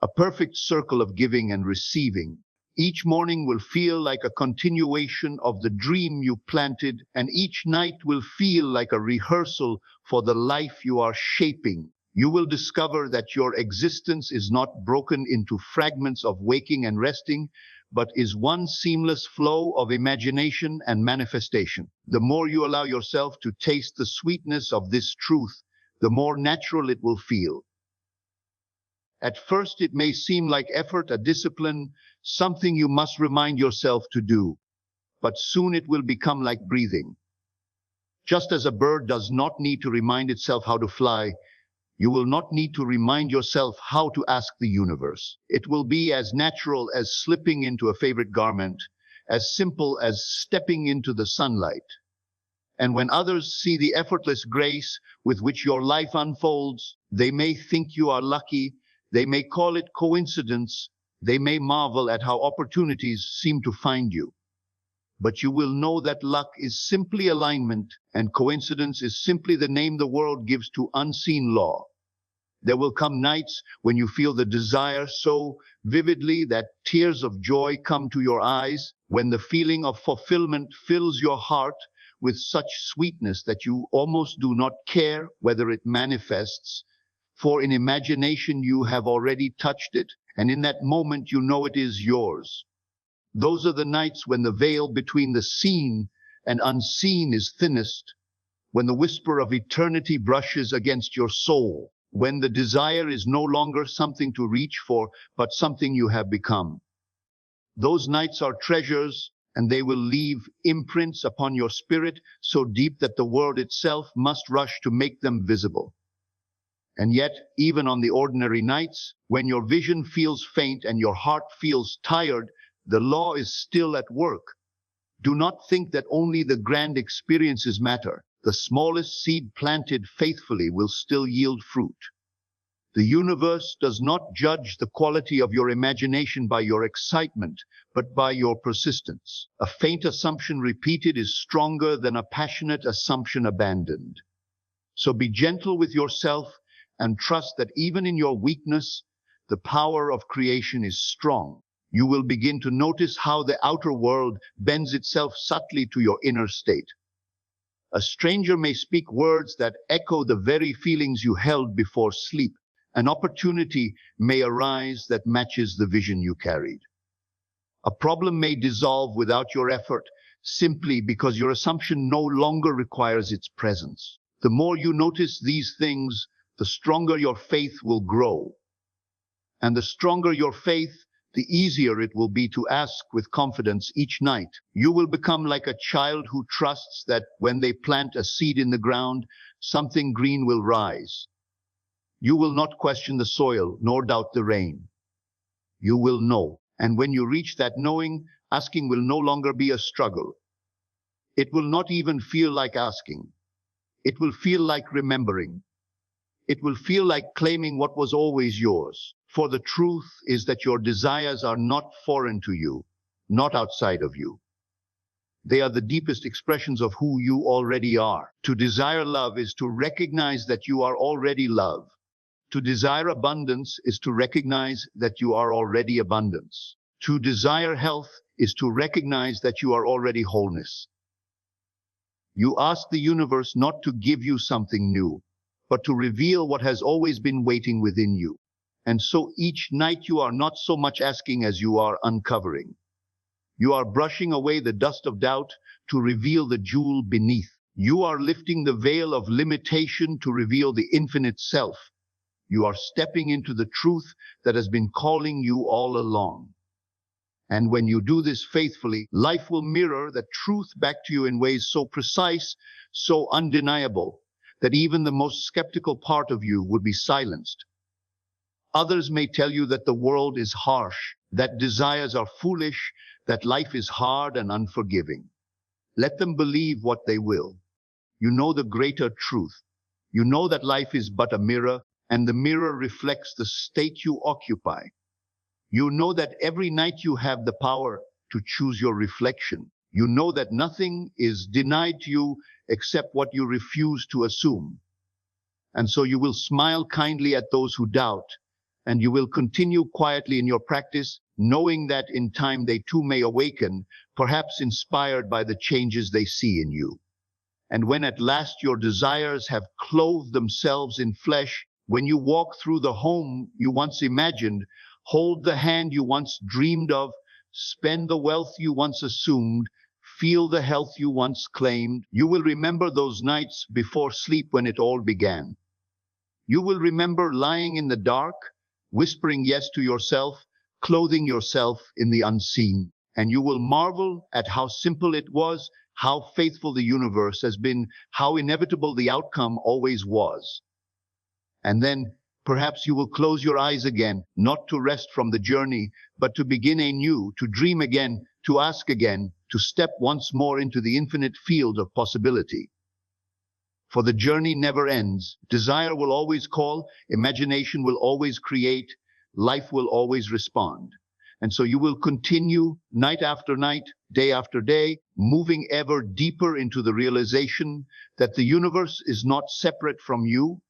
A perfect circle of giving and receiving. Each morning will feel like a continuation of the dream you planted, and each night will feel like a rehearsal for the life you are shaping. You will discover that your existence is not broken into fragments of waking and resting, but is one seamless flow of imagination and manifestation. The more you allow yourself to taste the sweetness of this truth, the more natural it will feel. At first, it may seem like effort, a discipline, something you must remind yourself to do, but soon it will become like breathing. Just as a bird does not need to remind itself how to fly, you will not need to remind yourself how to ask the universe. It will be as natural as slipping into a favorite garment, as simple as stepping into the sunlight. And when others see the effortless grace with which your life unfolds, they may think you are lucky, they may call it coincidence, they may marvel at how opportunities seem to find you. But you will know that luck is simply alignment, and coincidence is simply the name the world gives to unseen law. There will come nights when you feel the desire so vividly that tears of joy come to your eyes, when the feeling of fulfillment fills your heart with such sweetness that you almost do not care whether it manifests, for in imagination you have already touched it, and in that moment you know it is yours. Those are the nights when the veil between the seen and unseen is thinnest, when the whisper of eternity brushes against your soul, when the desire is no longer something to reach for, but something you have become. Those nights are treasures, and they will leave imprints upon your spirit so deep that the world itself must rush to make them visible. And yet, even on the ordinary nights, when your vision feels faint and your heart feels tired, the law is still at work. Do not think that only the grand experiences matter. The smallest seed planted faithfully will still yield fruit. The universe does not judge the quality of your imagination by your excitement, but by your persistence. A faint assumption repeated is stronger than a passionate assumption abandoned. So be gentle with yourself and trust that even in your weakness, the power of creation is strong. You will begin to notice how the outer world bends itself subtly to your inner state. A stranger may speak words that echo the very feelings you held before sleep. An opportunity may arise that matches the vision you carried. A problem may dissolve without your effort, simply because your assumption no longer requires its presence. The more you notice these things, the stronger your faith will grow. And the stronger your faith, the easier it will be to ask with confidence each night. You will become like a child who trusts that when they plant a seed in the ground, something green will rise. You will not question the soil nor doubt the rain. You will know. And when you reach that knowing, asking will no longer be a struggle. It will not even feel like asking. It will feel like remembering. It will feel like claiming what was always yours. For the truth is that your desires are not foreign to you, not outside of you. They are the deepest expressions of who you already are. To desire love is to recognize that you are already love. To desire abundance is to recognize that you are already abundance. To desire health is to recognize that you are already wholeness. You ask the universe not to give you something new, but to reveal what has always been waiting within you. And so each night you are not so much asking as you are uncovering. You are brushing away the dust of doubt to reveal the jewel beneath. You are lifting the veil of limitation to reveal the infinite self. You are stepping into the truth that has been calling you all along. And when you do this faithfully, life will mirror the truth back to you in ways so precise, so undeniable, that even the most skeptical part of you would be silenced. Others may tell you that the world is harsh, that desires are foolish, that life is hard and unforgiving. Let them believe what they will. You know the greater truth. You know that life is but a mirror, and the mirror reflects the state you occupy. You know that every night you have the power to choose your reflection. You know that nothing is denied to you except what you refuse to assume. And so you will smile kindly at those who doubt, and you will continue quietly in your practice, knowing that in time they too may awaken, perhaps inspired by the changes they see in you. And when at last your desires have clothed themselves in flesh, when you walk through the home you once imagined, hold the hand you once dreamed of, spend the wealth you once assumed, feel the health you once claimed, you will remember those nights before sleep when it all began. You will remember lying in the dark, whispering yes to yourself, clothing yourself in the unseen. And you will marvel at how simple it was, how faithful the universe has been, how inevitable the outcome always was. And then perhaps you will close your eyes again, not to rest from the journey, but to begin anew, to dream again, to ask again, to step once more into the infinite field of possibility. For the journey never ends. Desire will always call, imagination will always create, life will always respond. And so you will continue night after night, day after day, moving ever deeper into the realization that the universe is not separate from you,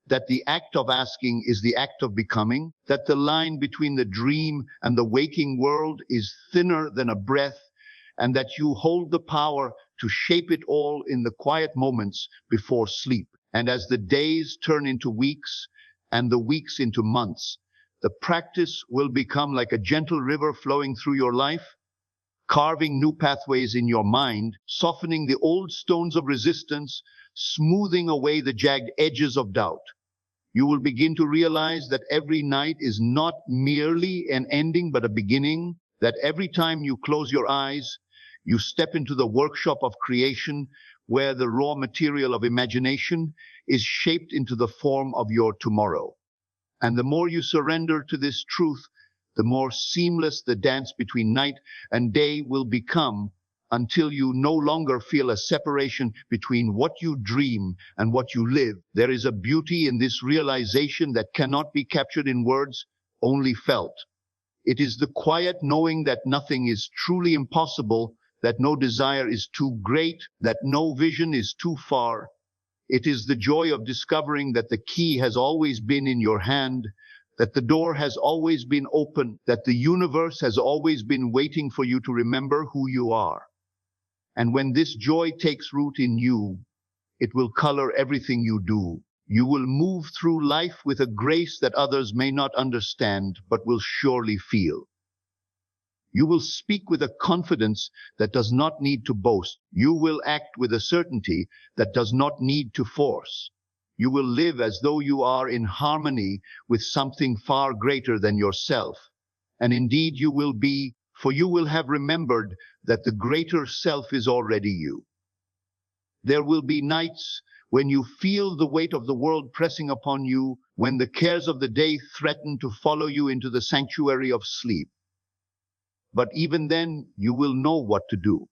that the act of asking is the act of becoming, that the line between the dream and the waking world is thinner than a breath, and that you hold the power to shape it all in the quiet moments before sleep. And as the days turn into weeks and the weeks into months, the practice will become like a gentle river flowing through your life, carving new pathways in your mind, softening the old stones of resistance, smoothing away the jagged edges of doubt. You will begin to realize that every night is not merely an ending but a beginning, that every time you close your eyes, you step into the workshop of creation where the raw material of imagination is shaped into the form of your tomorrow. And the more you surrender to this truth, the more seamless the dance between night and day will become, until you no longer feel a separation between what you dream and what you live. There is a beauty in this realization that cannot be captured in words, only felt. It is the quiet knowing that nothing is truly impossible, that no desire is too great, that no vision is too far. It is the joy of discovering that the key has always been in your hand, that the door has always been open, that the universe has always been waiting for you to remember who you are. And when this joy takes root in you, it will color everything you do. You will move through life with a grace that others may not understand, but will surely feel. You will speak with a confidence that does not need to boast. You will act with a certainty that does not need to force. You will live as though you are in harmony with something far greater than yourself. And indeed you will be, for you will have remembered that the greater self is already you. There will be nights when you feel the weight of the world pressing upon you, when the cares of the day threaten to follow you into the sanctuary of sleep. But even then, you will know what to do.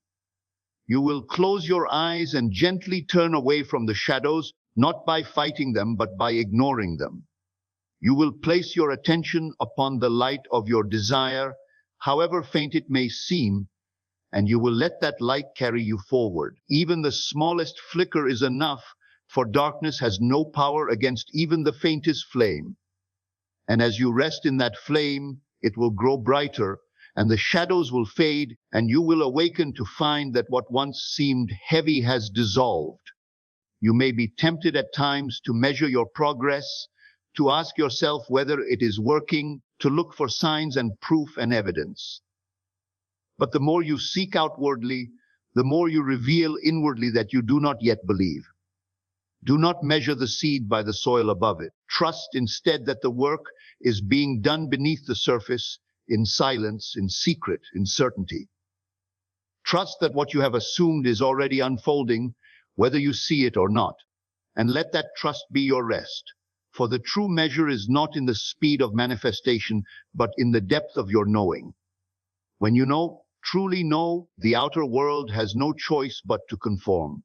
You will close your eyes and gently turn away from the shadows, not by fighting them, but by ignoring them. You will place your attention upon the light of your desire, however faint it may seem, and you will let that light carry you forward. Even the smallest flicker is enough, for darkness has no power against even the faintest flame. And as you rest in that flame, it will grow brighter, and the shadows will fade, and you will awaken to find that what once seemed heavy has dissolved. You may be tempted at times to measure your progress, to ask yourself whether it is working, to look for signs and proof and evidence. But the more you seek outwardly, the more you reveal inwardly that you do not yet believe. Do not measure the seed by the soil above it. Trust instead that the work is being done beneath the surface, in silence, in secret, in certainty. Trust that what you have assumed is already unfolding, whether you see it or not, and let that trust be your rest. For the true measure is not in the speed of manifestation, but in the depth of your knowing. When you know, truly know, the outer world has no choice but to conform.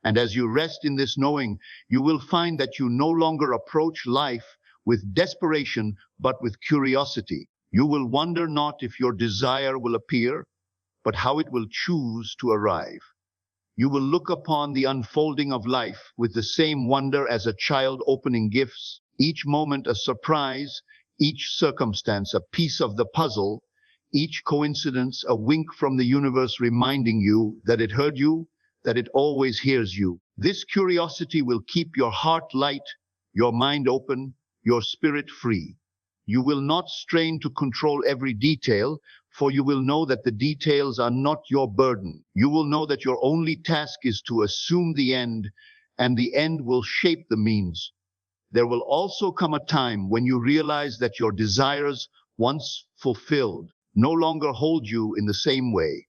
And as you rest in this knowing, you will find that you no longer approach life with desperation, but with curiosity. You will wonder not if your desire will appear, but how it will choose to arrive. You will look upon the unfolding of life with the same wonder as a child opening gifts, each moment a surprise, each circumstance a piece of the puzzle, each coincidence a wink from the universe reminding you that it heard you, that it always hears you. This curiosity will keep your heart light, your mind open, your spirit free. You will not strain to control every detail, for you will know that the details are not your burden. You will know that your only task is to assume the end, and the end will shape the means. There will also come a time when you realize that your desires, once fulfilled, no longer hold you in the same way.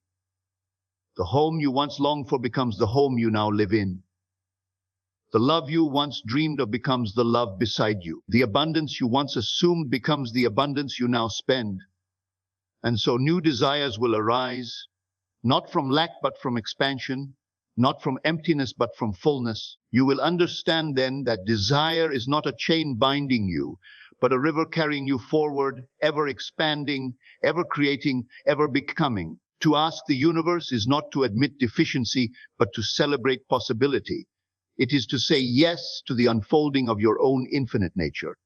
The home you once longed for becomes the home you now live in. The love you once dreamed of becomes the love beside you. The abundance you once assumed becomes the abundance you now spend. And so new desires will arise, not from lack but from expansion, not from emptiness but from fullness. You will understand then that desire is not a chain binding you, but a river carrying you forward, ever expanding, ever creating, ever becoming. To ask the universe is not to admit deficiency, but to celebrate possibility. It is to say yes to the unfolding of your own infinite nature.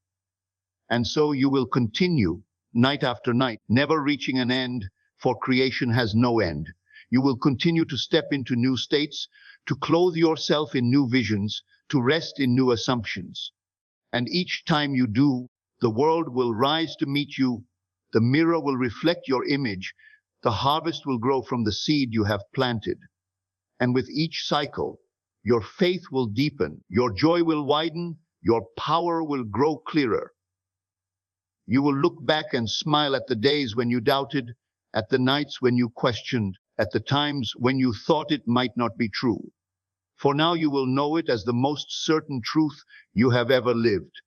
And so you will continue, night after night, never reaching an end, for creation has no end. You will continue to step into new states, to clothe yourself in new visions, to rest in new assumptions. And each time you do, the world will rise to meet you, the mirror will reflect your image, the harvest will grow from the seed you have planted. And with each cycle, your faith will deepen, your joy will widen, your power will grow clearer. You will look back and smile at the days when you doubted, at the nights when you questioned, at the times when you thought it might not be true. For now you will know it as the most certain truth you have ever lived.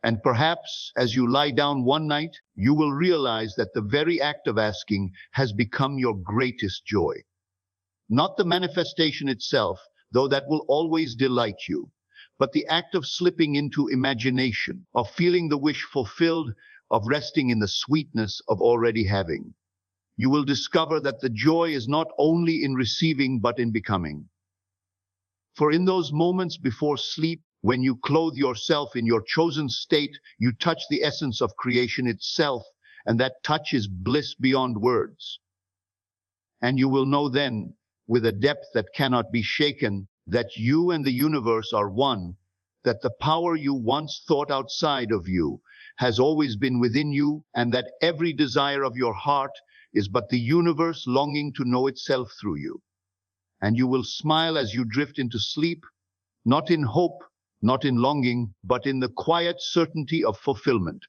And perhaps, as you lie down one night, you will realize that the very act of asking has become your greatest joy. Not the manifestation itself, though that will always delight you, but the act of slipping into imagination, of feeling the wish fulfilled, of resting in the sweetness of already having. You will discover that the joy is not only in receiving, but in becoming. For in those moments before sleep, when you clothe yourself in your chosen state, you touch the essence of creation itself, and that touch is bliss beyond words. And you will know then, with a depth that cannot be shaken, that you and the universe are one, that the power you once thought outside of you has always been within you, and that every desire of your heart is but the universe longing to know itself through you. And you will smile as you drift into sleep, not in hope, not in longing, but in the quiet certainty of fulfillment.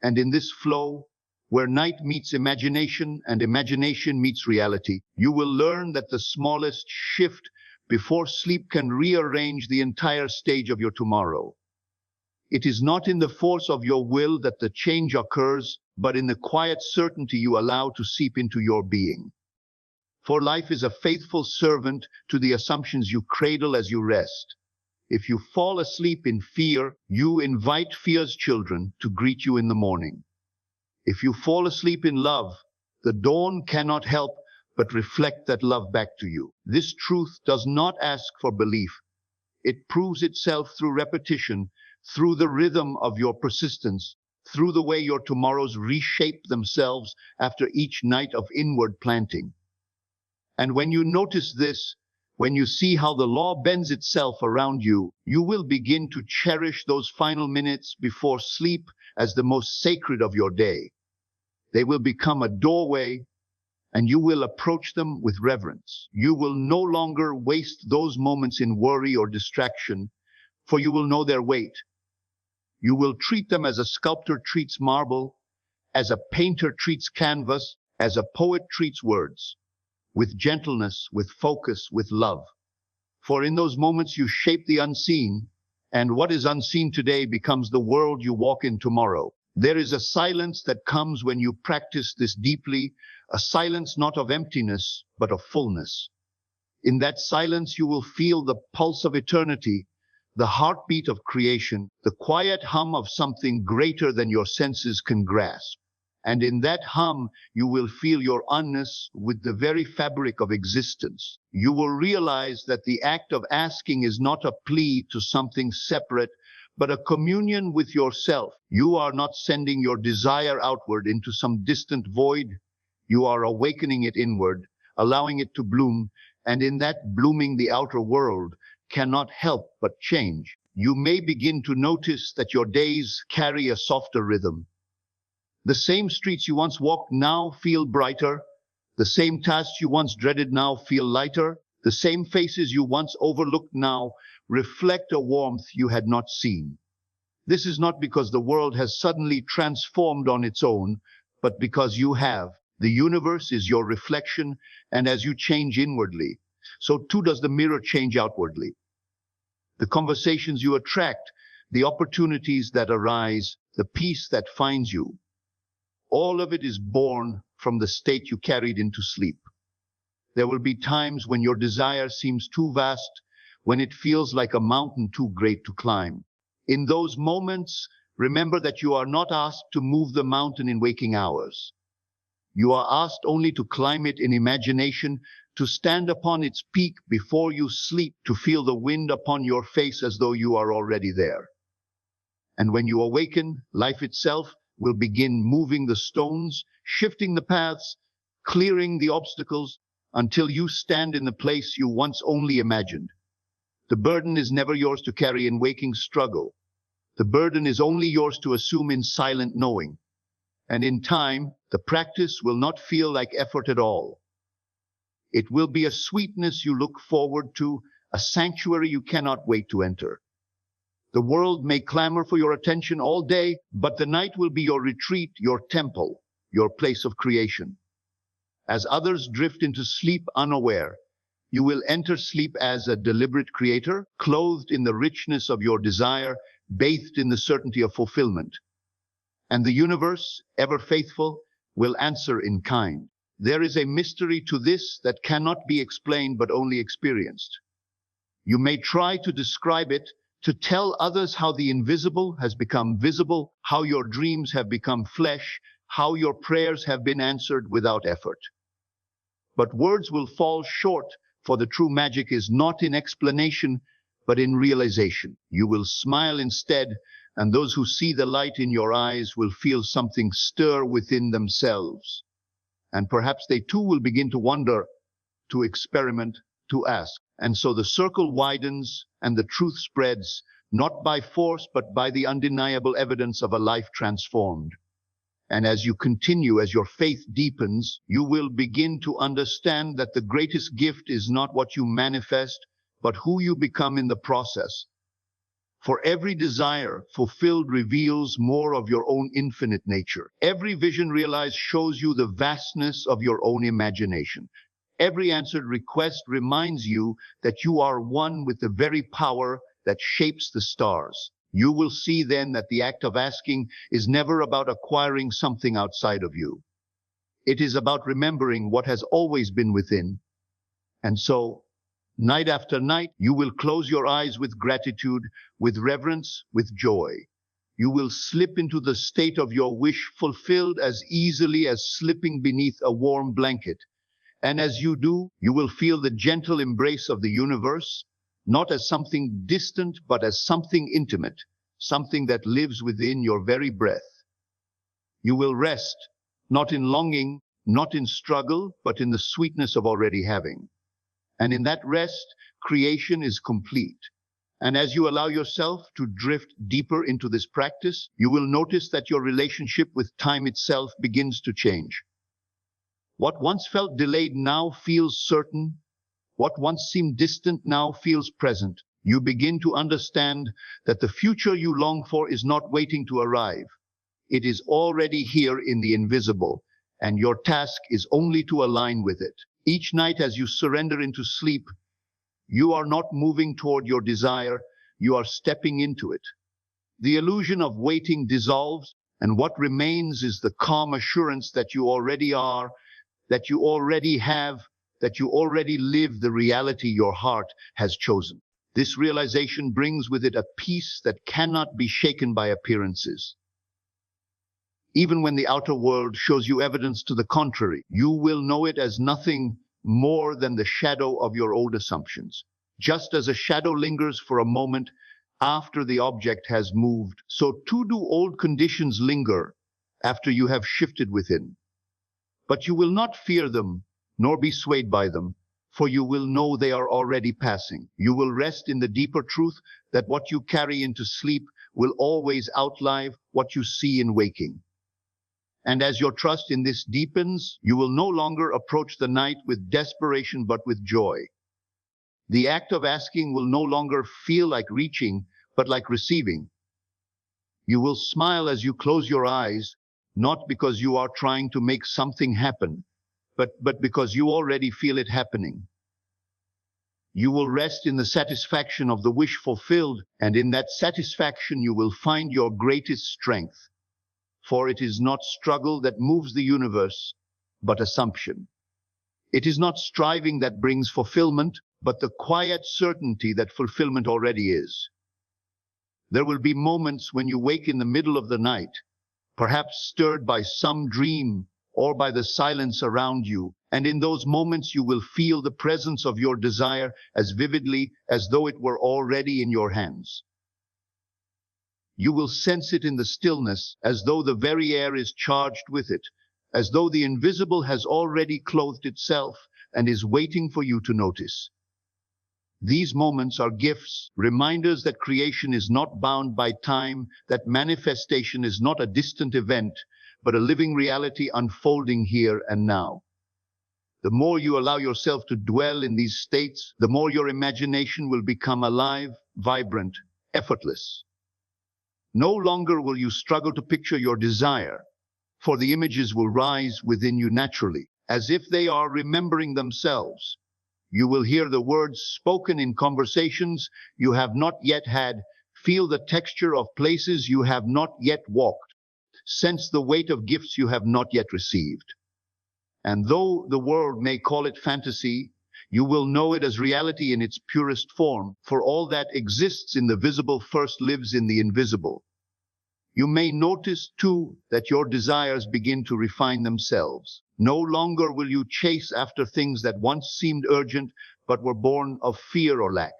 And in this flow, where night meets imagination and imagination meets reality, you will learn that the smallest shift before sleep can rearrange the entire stage of your tomorrow. It is not in the force of your will that the change occurs, but in the quiet certainty you allow to seep into your being. For life is a faithful servant to the assumptions you cradle as you rest. If you fall asleep in fear, you invite fear's children to greet you in the morning. If you fall asleep in love, the dawn cannot help but reflect that love back to you. This truth does not ask for belief. It proves itself through repetition, through the rhythm of your persistence, through the way your tomorrows reshape themselves after each night of inward planting. And when you notice this, when you see how the law bends itself around you, you will begin to cherish those final minutes before sleep as the most sacred of your day. They will become a doorway, and you will approach them with reverence. You will no longer waste those moments in worry or distraction, for you will know their weight. You will treat them as a sculptor treats marble, as a painter treats canvas, as a poet treats words, with gentleness, with focus, with love. For in those moments you shape the unseen, and what is unseen today becomes the world you walk in tomorrow. There is a silence that comes when you practice this deeply, a silence not of emptiness, but of fullness. In that silence you will feel the pulse of eternity, the heartbeat of creation, the quiet hum of something greater than your senses can grasp. And in that hum, you will feel your oneness with the very fabric of existence. You will realize that the act of asking is not a plea to something separate, but a communion with yourself. You are not sending your desire outward into some distant void. You are awakening it inward, allowing it to bloom, and in that blooming the outer world cannot help but change. You may begin to notice that your days carry a softer rhythm. The same streets you once walked now feel brighter. The same tasks you once dreaded now feel lighter. The same faces you once overlooked now reflect a warmth you had not seen. This is not because the world has suddenly transformed on its own, but because you have. The universe is your reflection, and as you change inwardly, so too does the mirror change outwardly. The conversations you attract, the opportunities that arise, the peace that finds you, all of it is born from the state you carried into sleep. There will be times when your desire seems too vast, when it feels like a mountain too great to climb. In those moments, remember that you are not asked to move the mountain in waking hours. You are asked only to climb it in imagination, to stand upon its peak before you sleep, to feel the wind upon your face as though you are already there. And when you awaken, life itself will begin moving the stones, shifting the paths, clearing the obstacles, until you stand in the place you once only imagined. The burden is never yours to carry in waking struggle. The burden is only yours to assume in silent knowing. And in time, the practice will not feel like effort at all. It will be a sweetness you look forward to, a sanctuary you cannot wait to enter. The world may clamor for your attention all day, but the night will be your retreat, your temple, your place of creation. As others drift into sleep unaware, you will enter sleep as a deliberate creator, clothed in the richness of your desire, bathed in the certainty of fulfillment. And the universe, ever faithful, will answer in kind. There is a mystery to this that cannot be explained but only experienced. You may try to describe it, to tell others how the invisible has become visible, how your dreams have become flesh, how your prayers have been answered without effort. But words will fall short, for the true magic is not in explanation, but in realization. You will smile instead, and those who see the light in your eyes will feel something stir within themselves. And perhaps they too will begin to wonder, to experiment, to ask. And so the circle widens and the truth spreads, not by force, but by the undeniable evidence of a life transformed. And as you continue, as your faith deepens, you will begin to understand that the greatest gift is not what you manifest, but who you become in the process. For every desire fulfilled reveals more of your own infinite nature. Every vision realized shows you the vastness of your own imagination. Every answered request reminds you that you are one with the very power that shapes the stars. You will see then that the act of asking is never about acquiring something outside of you. It is about remembering what has always been within. And so, night after night, you will close your eyes with gratitude, with reverence, with joy. You will slip into the state of your wish fulfilled as easily as slipping beneath a warm blanket. And as you do, you will feel the gentle embrace of the universe, not as something distant, but as something intimate, something that lives within your very breath. You will rest, not in longing, not in struggle, but in the sweetness of already having. And in that rest, creation is complete. And as you allow yourself to drift deeper into this practice, you will notice that your relationship with time itself begins to change. What once felt delayed now feels certain. What once seemed distant now feels present. You begin to understand that the future you long for is not waiting to arrive. It is already here in the invisible, and your task is only to align with it. Each night as you surrender into sleep, you are not moving toward your desire, you are stepping into it. The illusion of waiting dissolves, and what remains is the calm assurance that you already are, that you already have, that you already live the reality your heart has chosen. This realization brings with it a peace that cannot be shaken by appearances. Even when the outer world shows you evidence to the contrary, you will know it as nothing more than the shadow of your old assumptions. Just as a shadow lingers for a moment after the object has moved, so too do old conditions linger after you have shifted within. But you will not fear them, nor be swayed by them, for you will know they are already passing. You will rest in the deeper truth that what you carry into sleep will always outlive what you see in waking. And as your trust in this deepens, you will no longer approach the night with desperation but with joy. The act of asking will no longer feel like reaching, but like receiving. You will smile as you close your eyes, not because you are trying to make something happen, but because you already feel it happening. You will rest in the satisfaction of the wish fulfilled, and in that satisfaction you will find your greatest strength. For it is not struggle that moves the universe, but assumption. It is not striving that brings fulfillment, but the quiet certainty that fulfillment already is. There will be moments when you wake in the middle of the night, perhaps stirred by some dream or by the silence around you, and in those moments you will feel the presence of your desire as vividly as though it were already in your hands. You will sense it in the stillness, as though the very air is charged with it, as though the invisible has already clothed itself and is waiting for you to notice. These moments are gifts, reminders that creation is not bound by time, that manifestation is not a distant event, but a living reality unfolding here and now. The more you allow yourself to dwell in these states, the more your imagination will become alive, vibrant, effortless. No longer will you struggle to picture your desire, for the images will rise within you naturally, as if they are remembering themselves. You will hear the words spoken in conversations you have not yet had, feel the texture of places you have not yet walked, sense the weight of gifts you have not yet received. And though the world may call it fantasy, you will know it as reality in its purest form, for all that exists in the visible first lives in the invisible. You may notice, too, that your desires begin to refine themselves. No longer will you chase after things that once seemed urgent, but were born of fear or lack.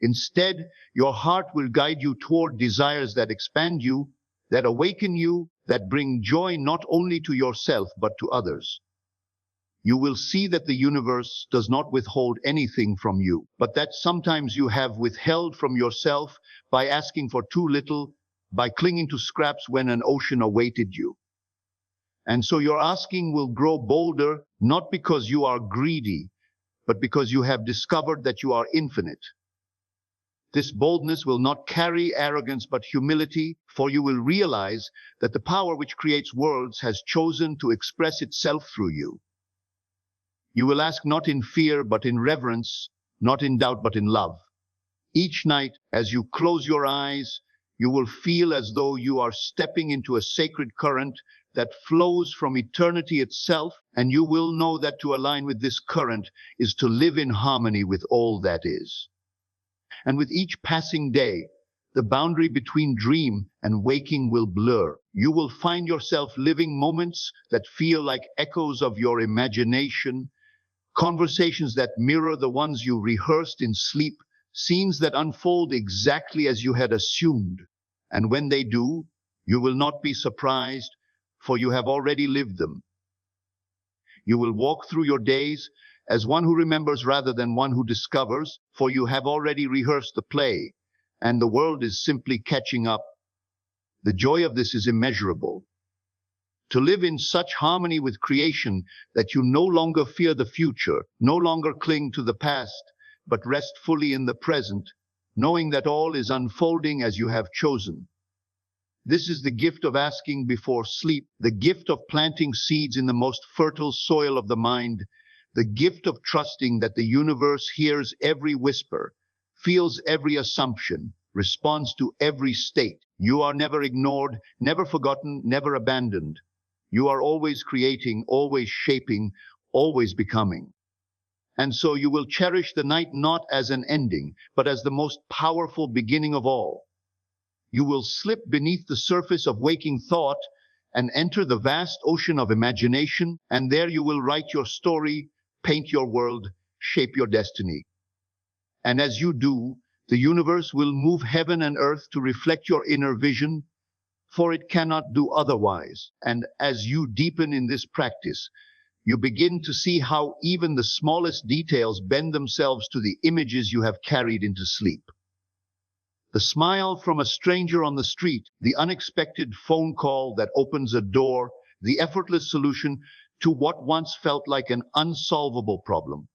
Instead, your heart will guide you toward desires that expand you, that awaken you, that bring joy not only to yourself, but to others. You will see that the universe does not withhold anything from you, but that sometimes you have withheld from yourself by asking for too little, by clinging to scraps when an ocean awaited you. And so your asking will grow bolder, not because you are greedy, but because you have discovered that you are infinite. This boldness will not carry arrogance but humility, for you will realize that the power which creates worlds has chosen to express itself through you. You will ask not in fear but in reverence, not in doubt but in love. Each night, as you close your eyes, you will feel as though you are stepping into a sacred current that flows from eternity itself, and you will know that to align with this current is to live in harmony with all that is. And with each passing day, the boundary between dream and waking will blur. You will find yourself living moments that feel like echoes of your imagination, conversations that mirror the ones you rehearsed in sleep, scenes that unfold exactly as you had assumed. And when they do, you will not be surprised, for you have already lived them. You will walk through your days as one who remembers rather than one who discovers, for you have already rehearsed the play, and the world is simply catching up. The joy of this is immeasurable. To live in such harmony with creation that you no longer fear the future, no longer cling to the past, but rest fully in the present, knowing that all is unfolding as you have chosen. This is the gift of asking before sleep, the gift of planting seeds in the most fertile soil of the mind, the gift of trusting that the universe hears every whisper, feels every assumption, responds to every state. You are never ignored, never forgotten, never abandoned. You are always creating, always shaping, always becoming. And so you will cherish the night not as an ending, but as the most powerful beginning of all. You will slip beneath the surface of waking thought and enter the vast ocean of imagination, and there you will write your story, paint your world, shape your destiny. And as you do, the universe will move heaven and earth to reflect your inner vision, for it cannot do otherwise. And as you deepen in this practice, you begin to see how even the smallest details bend themselves to the images you have carried into sleep. The smile from a stranger on the street, the unexpected phone call that opens a door, the effortless solution to what once felt like an unsolvable problem.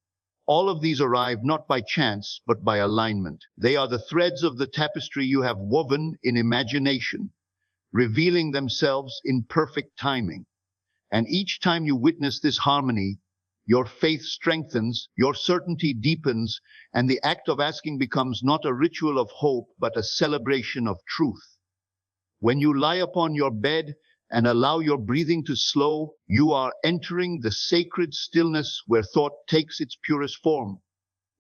All of these arrive not by chance, but by alignment. They are the threads of the tapestry you have woven in imagination, revealing themselves in perfect timing. And each time you witness this harmony, your faith strengthens, your certainty deepens, and the act of asking becomes not a ritual of hope, but a celebration of truth. When you lie upon your bed and allow your breathing to slow, you are entering the sacred stillness where thought takes its purest form.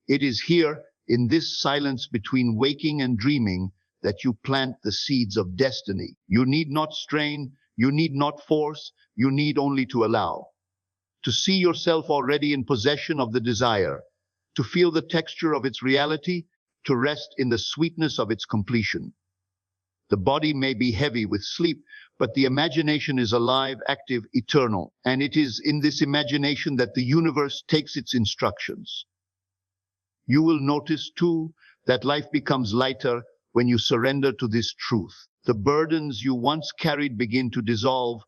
It is here, in this silence between waking and dreaming, that you plant the seeds of destiny. You need not strain, you need not force, you need only to allow. To see yourself already in possession of the desire, to feel the texture of its reality, to rest in the sweetness of its completion. The body may be heavy with sleep, but the imagination is alive, active, eternal, and it is in this imagination that the universe takes its instructions. You will notice, too, that life becomes lighter when you surrender to this truth. The burdens you once carried begin to dissolve,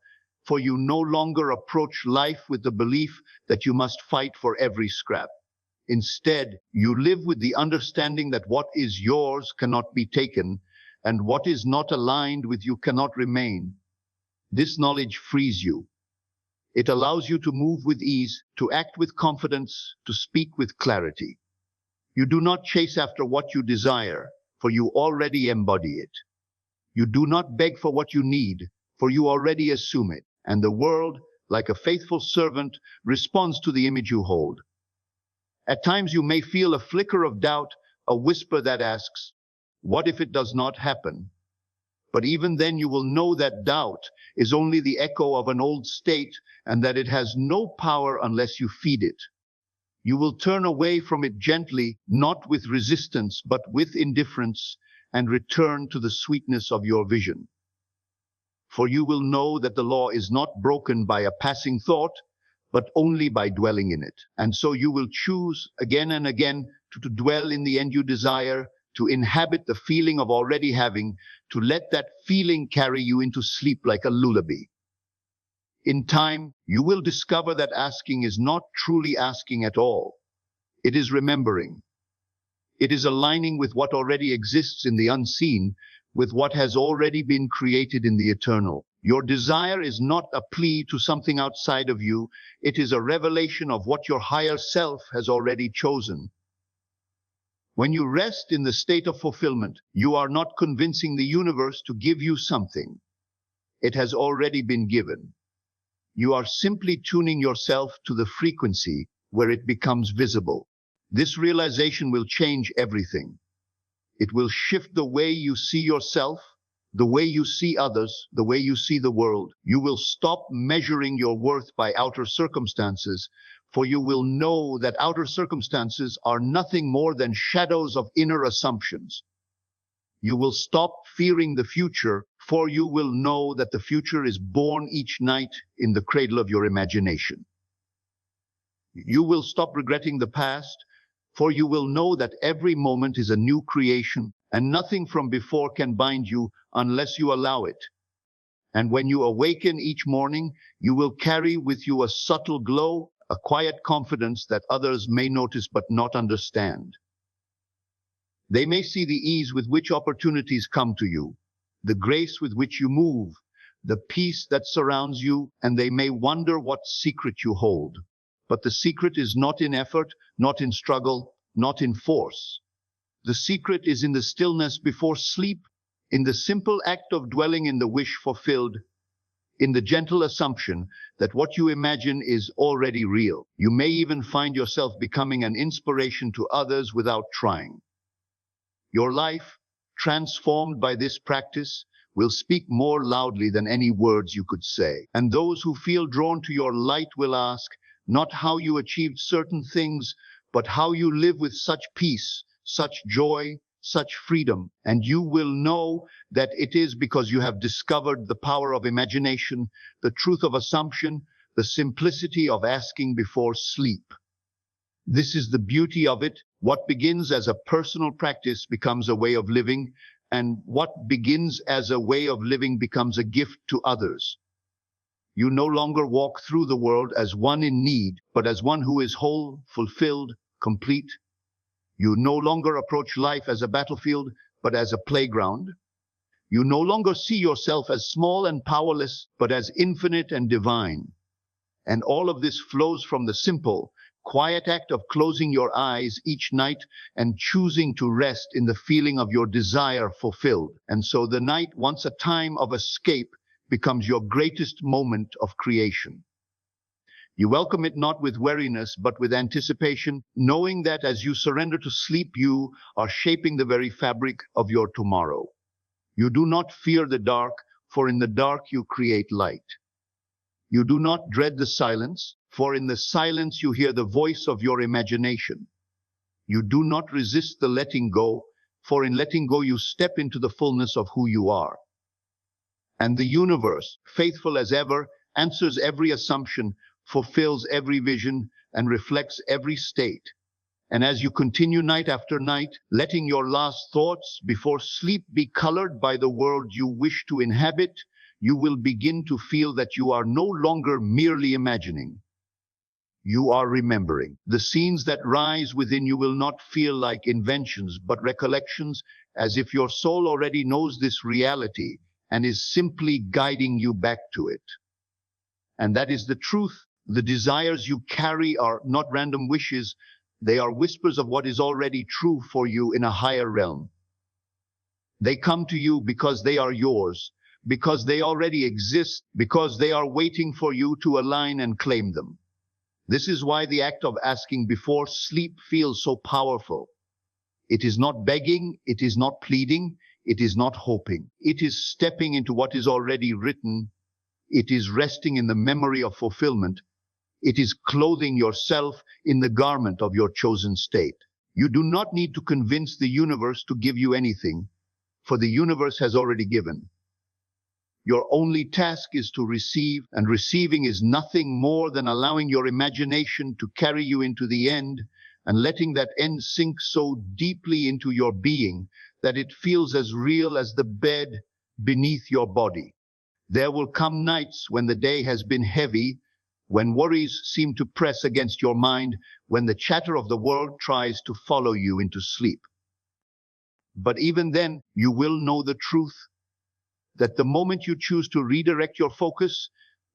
for you no longer approach life with the belief that you must fight for every scrap. Instead, you live with the understanding that what is yours cannot be taken, and what is not aligned with you cannot remain. This knowledge frees you. It allows you to move with ease, to act with confidence, to speak with clarity. You do not chase after what you desire, for you already embody it. You do not beg for what you need, for you already assume it. And the world, like a faithful servant, responds to the image you hold. At times you may feel a flicker of doubt, a whisper that asks, "What if it does not happen?" But even then you will know that doubt is only the echo of an old state, and that it has no power unless you feed it. You will turn away from it gently, not with resistance, but with indifference, and return to the sweetness of your vision. For you will know that the law is not broken by a passing thought, but only by dwelling in it. And so you will choose again and again to dwell in the end you desire, to inhabit the feeling of already having, to let that feeling carry you into sleep like a lullaby. In time, you will discover that asking is not truly asking at all. It is remembering. It is aligning with what already exists in the unseen, with what has already been created in the eternal. Your desire is not a plea to something outside of you. It is a revelation of what your higher self has already chosen. When you rest in the state of fulfillment, you are not convincing the universe to give you something. It has already been given. You are simply tuning yourself to the frequency where it becomes visible. This realization will change everything. It will shift the way you see yourself, the way you see others, the way you see the world. You will stop measuring your worth by outer circumstances, for you will know that outer circumstances are nothing more than shadows of inner assumptions. You will stop fearing the future, for you will know that the future is born each night in the cradle of your imagination. You will stop regretting the past, for you will know that every moment is a new creation, and nothing from before can bind you unless you allow it. And when you awaken each morning, you will carry with you a subtle glow, a quiet confidence that others may notice but not understand. They may see the ease with which opportunities come to you, the grace with which you move, the peace that surrounds you, and they may wonder what secret you hold. But the secret is not in effort, not in struggle, not in force. The secret is in the stillness before sleep, in the simple act of dwelling in the wish fulfilled, in the gentle assumption that what you imagine is already real. You may even find yourself becoming an inspiration to others without trying. Your life, transformed by this practice, will speak more loudly than any words you could say. And those who feel drawn to your light will ask, not how you achieved certain things, but how you live with such peace, such joy, such freedom. And you will know that it is because you have discovered the power of imagination, the truth of assumption, the simplicity of asking before sleep. This is the beauty of it. What begins as a personal practice becomes a way of living, and what begins as a way of living becomes a gift to others. You no longer walk through the world as one in need, but as one who is whole, fulfilled, complete. You no longer approach life as a battlefield, but as a playground. You no longer see yourself as small and powerless, but as infinite and divine. And all of this flows from the simple, quiet act of closing your eyes each night and choosing to rest in the feeling of your desire fulfilled. And so the night, once a time of escape, becomes your greatest moment of creation. You welcome it not with weariness, but with anticipation, knowing that as you surrender to sleep, you are shaping the very fabric of your tomorrow. You do not fear the dark, for in the dark you create light. You do not dread the silence, for in the silence you hear the voice of your imagination. You do not resist the letting go, for in letting go you step into the fullness of who you are. And the universe, faithful as ever, answers every assumption, fulfills every vision, and reflects every state. And as you continue night after night, letting your last thoughts before sleep be colored by the world you wish to inhabit, you will begin to feel that you are no longer merely imagining. You are remembering. The scenes that rise within you will not feel like inventions, but recollections, as if your soul already knows this reality and is simply guiding you back to it. And that is the truth. The desires you carry are not random wishes. They are whispers of what is already true for you in a higher realm. They come to you because they are yours, because they already exist, because they are waiting for you to align and claim them. This is why the act of asking before sleep feels so powerful. It is not begging, it is not pleading, it is not hoping. It is stepping into what is already written. It is resting in the memory of fulfillment. It is clothing yourself in the garment of your chosen state. You do not need to convince the universe to give you anything, for the universe has already given. Your only task is to receive, and receiving is nothing more than allowing your imagination to carry you into the end, and letting that end sink so deeply into your being that it feels as real as the bed beneath your body. There will come nights when the day has been heavy, when worries seem to press against your mind, when the chatter of the world tries to follow you into sleep. But even then, you will know the truth that the moment you choose to redirect your focus,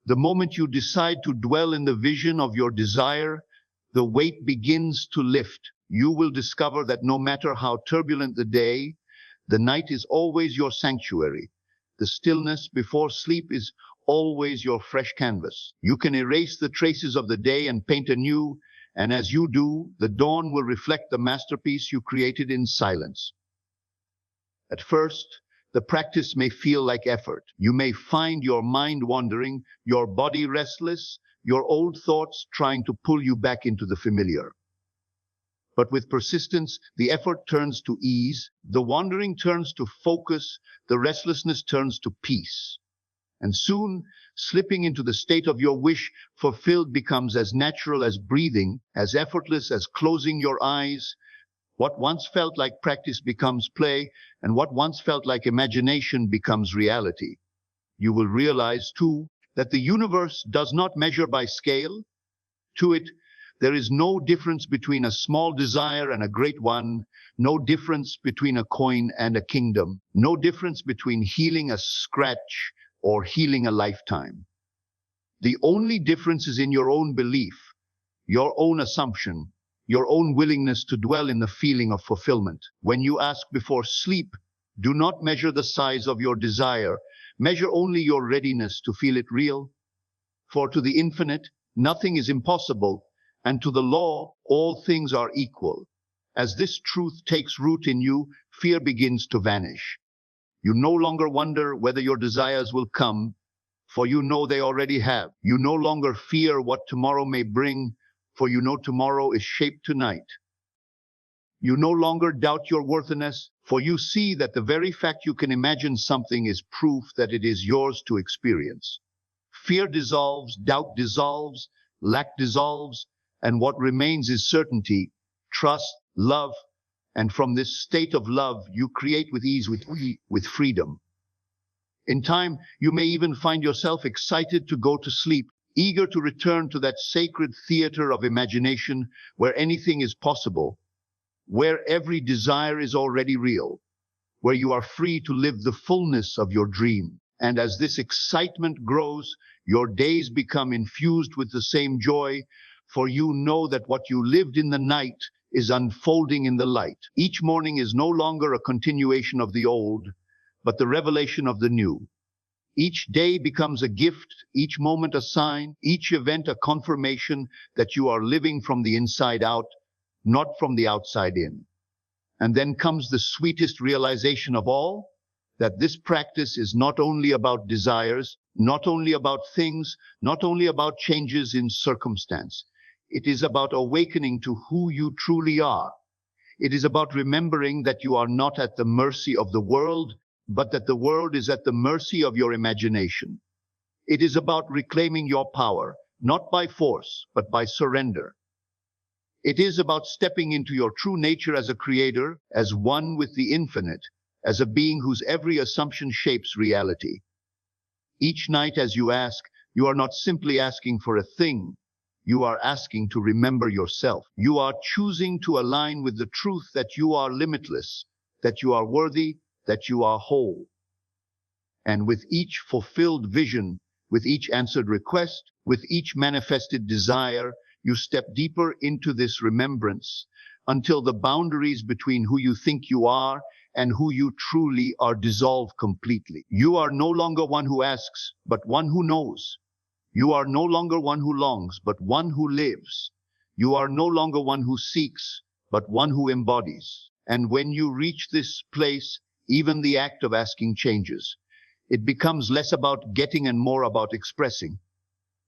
the moment you decide to dwell in the vision of your desire, the weight begins to lift. You will discover that no matter how turbulent the day, the night is always your sanctuary. The stillness before sleep is always your fresh canvas. You can erase the traces of the day and paint anew, and as you do, the dawn will reflect the masterpiece you created in silence. At first, the practice may feel like effort. You may find your mind wandering, your body restless, your old thoughts trying to pull you back into the familiar. But with persistence, the effort turns to ease, the wandering turns to focus, the restlessness turns to peace. And soon, slipping into the state of your wish fulfilled becomes as natural as breathing, as effortless as closing your eyes. What once felt like practice becomes play, and what once felt like imagination becomes reality. You will realize, too, that the universe does not measure by scale. To it, there is no difference between a small desire and a great one, no difference between a coin and a kingdom, no difference between healing a scratch or healing a lifetime. The only difference is in your own belief, your own assumption, your own willingness to dwell in the feeling of fulfillment. When you ask before sleep, do not measure the size of your desire, measure only your readiness to feel it real. For to the infinite, nothing is impossible, and to the law, all things are equal. As this truth takes root in you, fear begins to vanish. You no longer wonder whether your desires will come, for you know they already have. You no longer fear what tomorrow may bring, for you know tomorrow is shaped tonight. You no longer doubt your worthiness, for you see that the very fact you can imagine something is proof that it is yours to experience. Fear dissolves, doubt dissolves, lack dissolves, and what remains is certainty, trust, love, and from this state of love you create with ease, with freedom. In time, you may even find yourself excited to go to sleep, eager to return to that sacred theater of imagination where anything is possible, where every desire is already real, where you are free to live the fullness of your dream. And as this excitement grows, your days become infused with the same joy, for you know that what you lived in the night is unfolding in the light. Each morning is no longer a continuation of the old, but the revelation of the new. Each day becomes a gift, each moment a sign, each event a confirmation that you are living from the inside out, not from the outside in. And then comes the sweetest realization of all, that this practice is not only about desires, not only about things, not only about changes in circumstance. It is about awakening to who you truly are. It is about remembering that you are not at the mercy of the world, but that the world is at the mercy of your imagination. It is about reclaiming your power, not by force, but by surrender. It is about stepping into your true nature as a creator, as one with the infinite, as a being whose every assumption shapes reality. Each night as you ask, you are not simply asking for a thing. You are asking to remember yourself. You are choosing to align with the truth that you are limitless, that you are worthy, that you are whole. And with each fulfilled vision, with each answered request, with each manifested desire, you step deeper into this remembrance until the boundaries between who you think you are and who you truly are dissolve completely. You are no longer one who asks, but one who knows. You are no longer one who longs, but one who lives. You are no longer one who seeks, but one who embodies. And when you reach this place, even the act of asking changes. It becomes less about getting and more about expressing.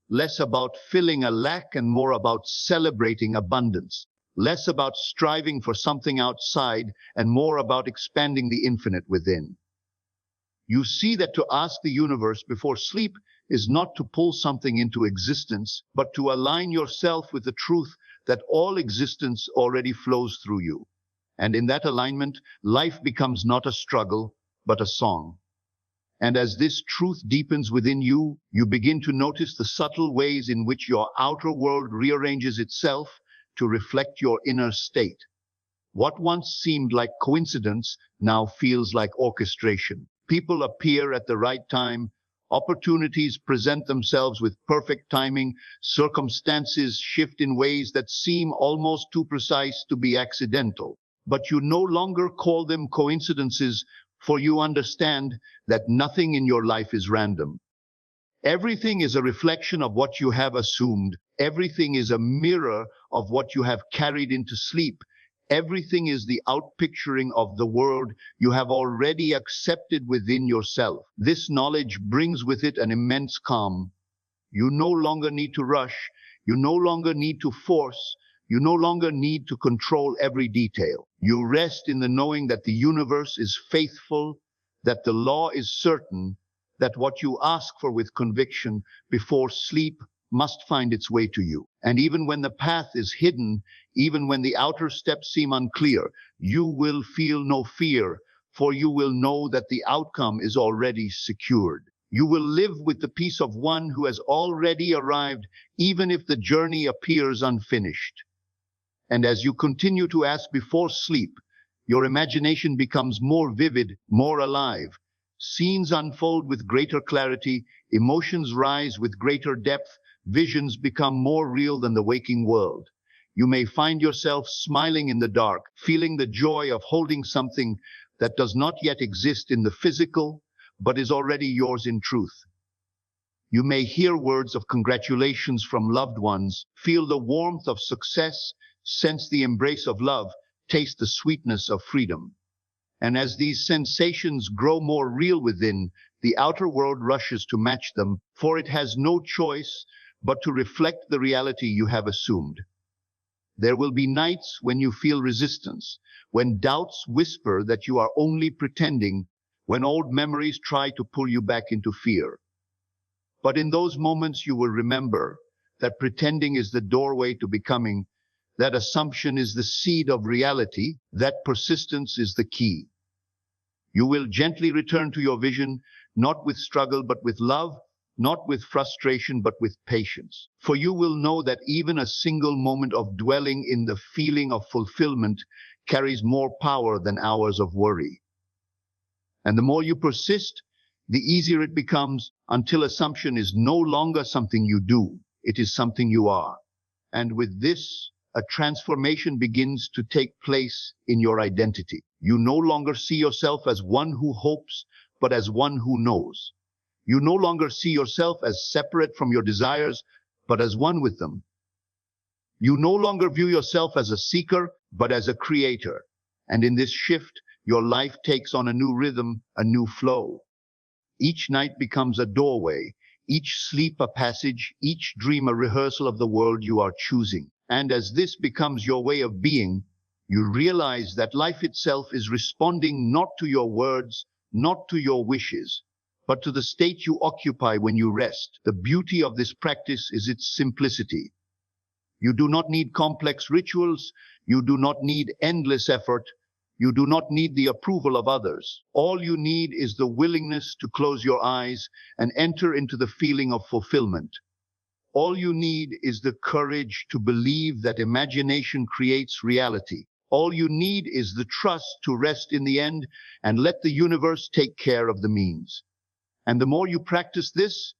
Less about filling a lack and more about celebrating abundance. Less about striving for something outside and more about expanding the infinite within. You see that to ask the universe before sleep is not to pull something into existence, but to align yourself with the truth that all existence already flows through you. And in that alignment, life becomes not a struggle, but a song. And as this truth deepens within you, you begin to notice the subtle ways in which your outer world rearranges itself to reflect your inner state. What once seemed like coincidence now feels like orchestration. People appear at the right time, opportunities present themselves with perfect timing, circumstances shift in ways that seem almost too precise to be accidental. But you no longer call them coincidences, for you understand that nothing in your life is random. Everything is a reflection of what you have assumed. Everything is a mirror of what you have carried into sleep. Everything is the outpicturing of the world you have already accepted within yourself. This knowledge brings with it an immense calm. You no longer need to rush. You no longer need to force. You no longer need to control every detail. You rest in the knowing that the universe is faithful, that the law is certain, that what you ask for with conviction before sleep must find its way to you. And even when the path is hidden, even when the outer steps seem unclear, you will feel no fear, for you will know that the outcome is already secured. You will live with the peace of one who has already arrived, even if the journey appears unfinished. And as you continue to ask before sleep, your imagination becomes more vivid, more alive. Scenes unfold with greater clarity, emotions rise with greater depth, visions become more real than the waking world. You may find yourself smiling in the dark, feeling the joy of holding something that does not yet exist in the physical, but is already yours in truth. You may hear words of congratulations from loved ones, feel the warmth of success, sense the embrace of love, taste the sweetness of freedom. And as these sensations grow more real within, the outer world rushes to match them, for it has no choice but to reflect the reality you have assumed. There will be nights when you feel resistance, when doubts whisper that you are only pretending, when old memories try to pull you back into fear. But in those moments you will remember that pretending is the doorway to becoming, that assumption is the seed of reality, that persistence is the key. You will gently return to your vision, not with struggle but with love, not with frustration but with patience. For you will know that even a single moment of dwelling in the feeling of fulfillment carries more power than hours of worry. And the more you persist, the easier it becomes, until assumption is no longer something you do, it is something you are. And with this, a transformation begins to take place in your identity. You no longer see yourself as one who hopes, but as one who knows. You no longer see yourself as separate from your desires, but as one with them. You no longer view yourself as a seeker, but as a creator. And in this shift, your life takes on a new rhythm, a new flow. Each night becomes a doorway, each sleep a passage, each dream a rehearsal of the world you are choosing. And as this becomes your way of being, you realize that life itself is responding not to your words, not to your wishes, but to the state you occupy when you rest. The beauty of this practice is its simplicity. You do not need complex rituals. You do not need endless effort. You do not need the approval of others. All you need is the willingness to close your eyes and enter into the feeling of fulfillment. All you need is the courage to believe that imagination creates reality. All you need is the trust to rest in the end and let the universe take care of the means. And the more you practice this,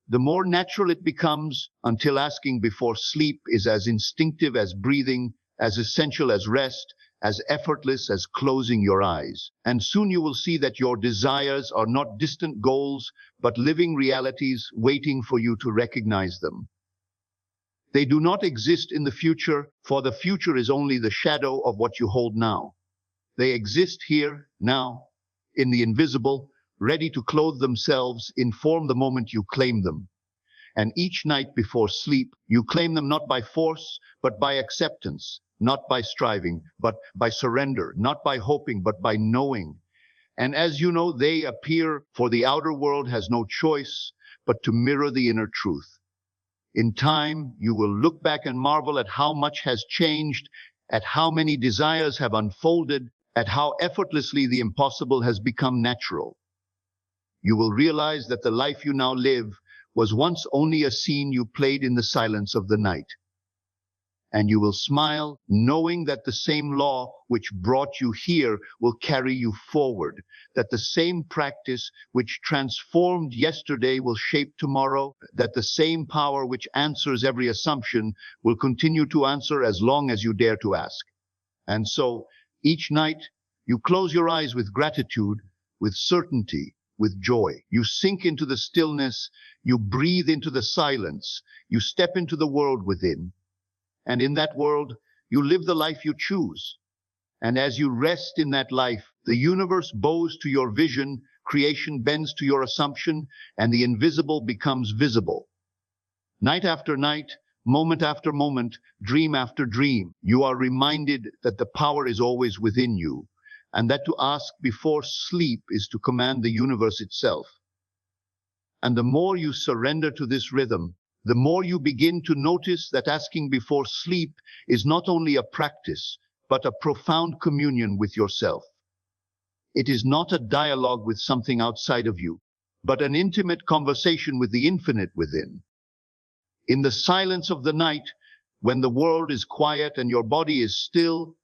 the more natural it becomes, until asking before sleep is as instinctive as breathing, as essential as rest, as effortless as closing your eyes. And soon you will see that your desires are not distant goals, but living realities waiting for you to recognize them. They do not exist in the future, for the future is only the shadow of what you hold now. They exist here, now, in the invisible, ready to clothe themselves in form the moment you claim them. And each night before sleep, you claim them not by force, but by acceptance, not by striving, but by surrender, not by hoping, but by knowing. And as you know, they appear, for the outer world has no choice but to mirror the inner truth. In time, you will look back and marvel at how much has changed, at how many desires have unfolded, at how effortlessly the impossible has become natural. You will realize that the life you now live was once only a scene you played in the silence of the night. And you will smile, knowing that the same law which brought you here will carry you forward, that the same practice which transformed yesterday will shape tomorrow, that the same power which answers every assumption will continue to answer as long as you dare to ask. And so, each night, you close your eyes with gratitude, with certainty, with joy. You sink into the stillness, you breathe into the silence, you step into the world within. And in that world, you live the life you choose. And as you rest in that life, the universe bows to your vision, creation bends to your assumption, and the invisible becomes visible. Night after night, moment after moment, dream after dream, you are reminded that the power is always within you, and that to ask before sleep is to command the universe itself. And the more you surrender to this rhythm, the more you begin to notice that asking before sleep is not only a practice, but a profound communion with yourself. It is not a dialogue with something outside of you, but an intimate conversation with the infinite within. In the silence of the night, when the world is quiet and your body is still,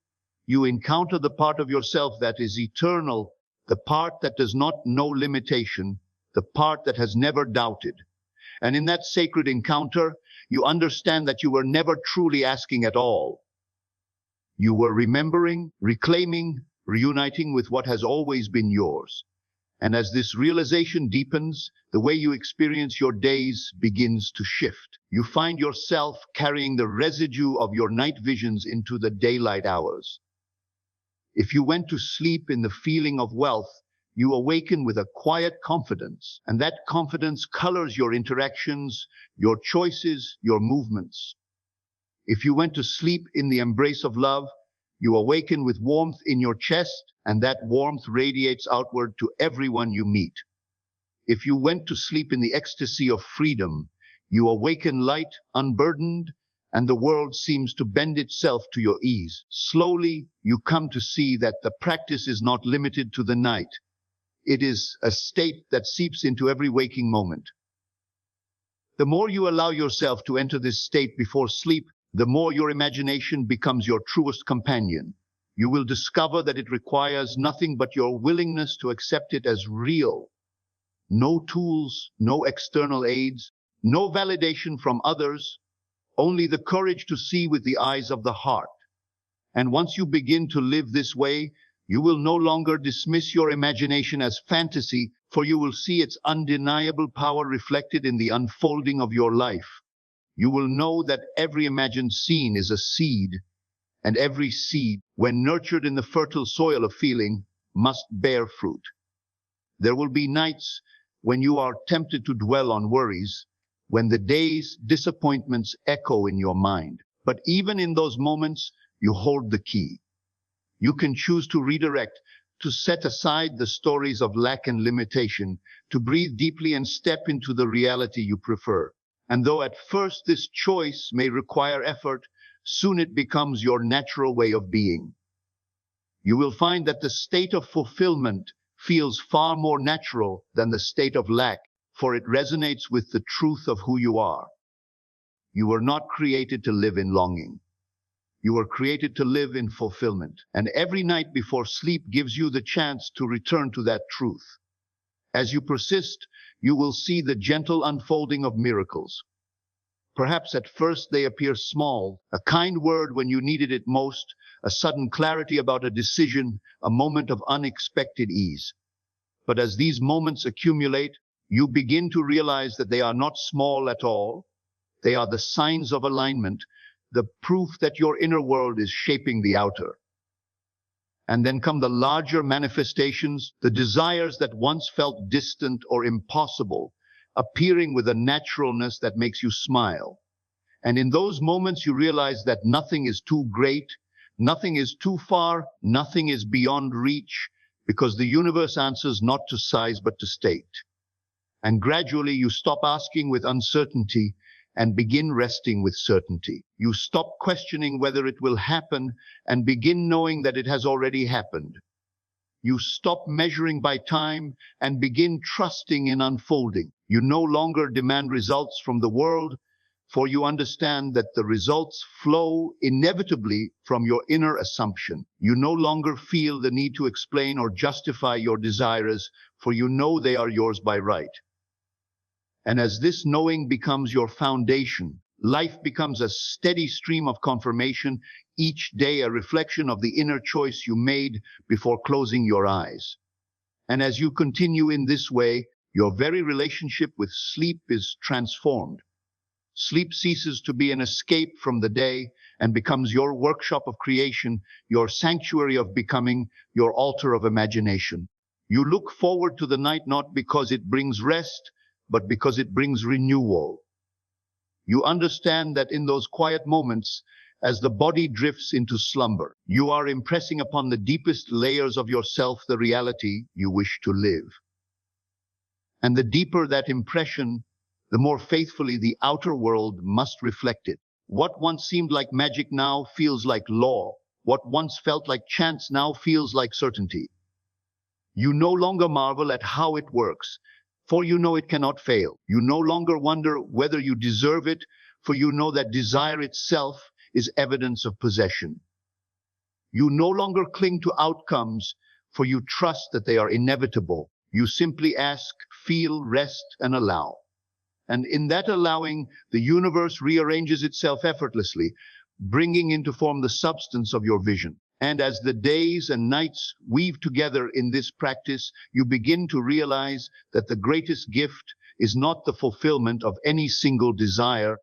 you encounter the part of yourself that is eternal, the part that does not know limitation, the part that has never doubted. And in that sacred encounter, you understand that you were never truly asking at all. You were remembering, reclaiming, reuniting with what has always been yours. And as this realization deepens, the way you experience your days begins to shift. You find yourself carrying the residue of your night visions into the daylight hours. If you went to sleep in the feeling of wealth, you awaken with a quiet confidence, and that confidence colors your interactions, your choices, your movements. If you went to sleep in the embrace of love, you awaken with warmth in your chest, and that warmth radiates outward to everyone you meet. If you went to sleep in the ecstasy of freedom, you awaken light, unburdened, and the world seems to bend itself to your ease. Slowly, you come to see that the practice is not limited to the night. It is a state that seeps into every waking moment. The more you allow yourself to enter this state before sleep, the more your imagination becomes your truest companion. You will discover that it requires nothing but your willingness to accept it as real. No tools, no external aids, no validation from others, only the courage to see with the eyes of the heart. And once you begin to live this way, you will no longer dismiss your imagination as fantasy, for you will see its undeniable power reflected in the unfolding of your life. You will know that every imagined scene is a seed, and every seed, when nurtured in the fertile soil of feeling, must bear fruit. There will be nights when you are tempted to dwell on worries, when the day's disappointments echo in your mind. But even in those moments, you hold the key. You can choose to redirect, to set aside the stories of lack and limitation, to breathe deeply and step into the reality you prefer. And though at first this choice may require effort, soon it becomes your natural way of being. You will find that the state of fulfillment feels far more natural than the state of lack, for it resonates with the truth of who you are. You were not created to live in longing. You were created to live in fulfillment, and every night before sleep gives you the chance to return to that truth. As you persist, you will see the gentle unfolding of miracles. Perhaps at first they appear small, a kind word when you needed it most, a sudden clarity about a decision, a moment of unexpected ease. But as these moments accumulate, you begin to realize that they are not small at all. They are the signs of alignment, the proof that your inner world is shaping the outer. And then come the larger manifestations, the desires that once felt distant or impossible, appearing with a naturalness that makes you smile. And in those moments you realize that nothing is too great, nothing is too far, nothing is beyond reach, because the universe answers not to size but to state. And gradually you stop asking with uncertainty and begin resting with certainty. You stop questioning whether it will happen and begin knowing that it has already happened. You stop measuring by time and begin trusting in unfolding. You no longer demand results from the world, for you understand that the results flow inevitably from your inner assumption. You no longer feel the need to explain or justify your desires, for you know they are yours by right. And as this knowing becomes your foundation, life becomes a steady stream of confirmation, each day a reflection of the inner choice you made before closing your eyes. And as you continue in this way, your very relationship with sleep is transformed. Sleep ceases to be an escape from the day and becomes your workshop of creation, your sanctuary of becoming, your altar of imagination. You look forward to the night not because it brings rest, but because it brings renewal. You understand that in those quiet moments, as the body drifts into slumber, you are impressing upon the deepest layers of yourself the reality you wish to live. And the deeper that impression, the more faithfully the outer world must reflect it. What once seemed like magic now feels like law. What once felt like chance now feels like certainty. You no longer marvel at how it works, for you know it cannot fail. You no longer wonder whether you deserve it, for you know that desire itself is evidence of possession. You no longer cling to outcomes, for you trust that they are inevitable. You simply ask, feel, rest, and allow. And in that allowing, the universe rearranges itself effortlessly, bringing into form the substance of your vision. And as the days and nights weave together in this practice, you begin to realize that the greatest gift is not the fulfillment of any single desire,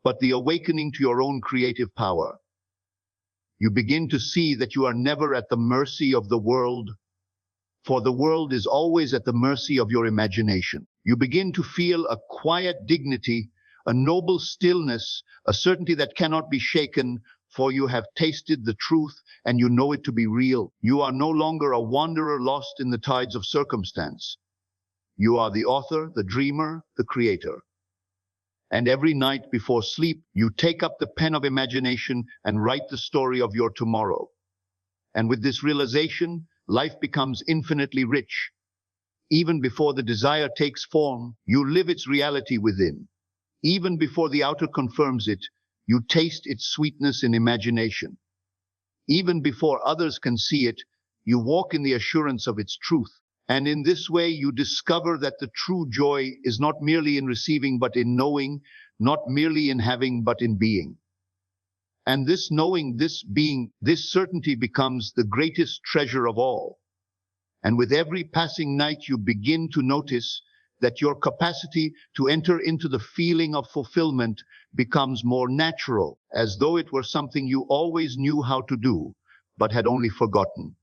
but the awakening to your own creative power. You begin to see that you are never at the mercy of the world, for the world is always at the mercy of your imagination. You begin to feel a quiet dignity, a noble stillness, a certainty that cannot be shaken, for you have tasted the truth and you know it to be real. You are no longer a wanderer lost in the tides of circumstance. You are the author, the dreamer, the creator. And every night before sleep, you take up the pen of imagination and write the story of your tomorrow. And with this realization, life becomes infinitely rich. Even before the desire takes form, you live its reality within. Even before the outer confirms it, you taste its sweetness in imagination. Even before others can see it, you walk in the assurance of its truth. And in this way, you discover that the true joy is not merely in receiving, but in knowing, not merely in having, but in being. And this knowing, this being, this certainty becomes the greatest treasure of all. And with every passing night, you begin to notice that your capacity to enter into the feeling of fulfillment becomes more natural, as though it were something you always knew how to do, but had only forgotten.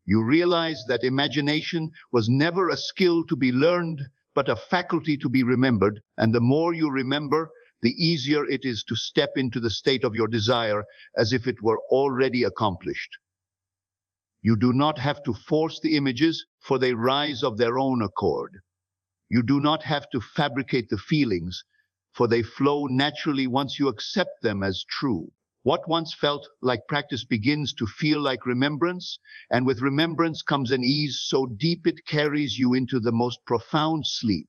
You realize that imagination was never a skill to be learned, but a faculty to be remembered, and the more you remember, the easier it is to step into the state of your desire as if it were already accomplished. You do not have to force the images, for they rise of their own accord. You do not have to fabricate the feelings, for they flow naturally once you accept them as true. What once felt like practice begins to feel like remembrance, and with remembrance comes an ease so deep it carries you into the most profound sleep.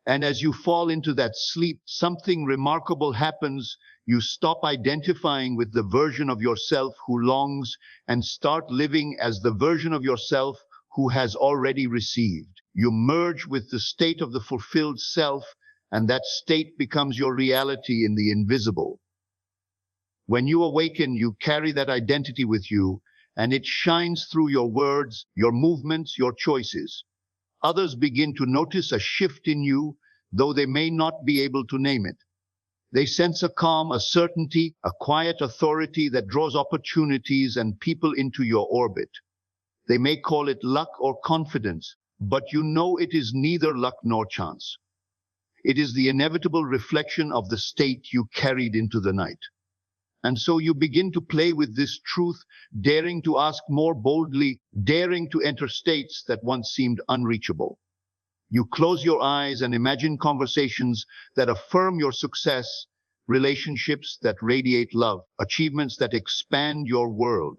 And as you fall into that sleep, something remarkable happens. You stop identifying with the version of yourself who longs and start living as the version of yourself who has already received. You merge with the state of the fulfilled self, and that state becomes your reality in the invisible. When you awaken, you carry that identity with you, and it shines through your words, your movements, your choices. Others begin to notice a shift in you, though they may not be able to name it. They sense a calm, a certainty, a quiet authority that draws opportunities and people into your orbit. They may call it luck or confidence, but you know it is neither luck nor chance. It is the inevitable reflection of the state you carried into the night. And so you begin to play with this truth, daring to ask more boldly, daring to enter states that once seemed unreachable. You close your eyes and imagine conversations that affirm your success, relationships that radiate love, achievements that expand your world.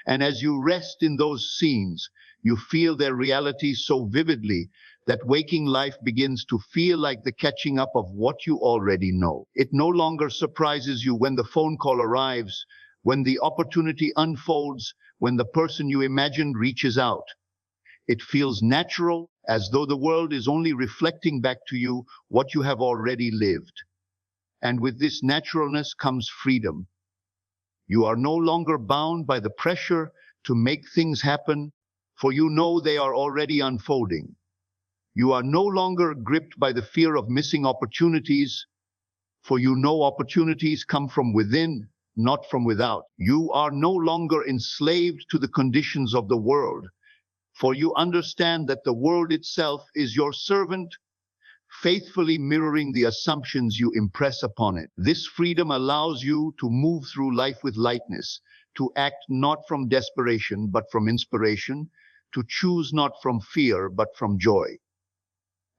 And as you rest in those scenes, you feel their reality so vividly that waking life begins to feel like the catching up of what you already know. It no longer surprises you when the phone call arrives, when the opportunity unfolds, when the person you imagined reaches out. It feels natural, as though the world is only reflecting back to you what you have already lived. And with this naturalness comes freedom. You are no longer bound by the pressure to make things happen, for you know they are already unfolding. You are no longer gripped by the fear of missing opportunities, for you know opportunities come from within, not from without. You are no longer enslaved to the conditions of the world, for you understand that the world itself is your servant, faithfully mirroring the assumptions you impress upon it. This freedom allows you to move through life with lightness, to act not from desperation but from inspiration, to choose not from fear but from joy.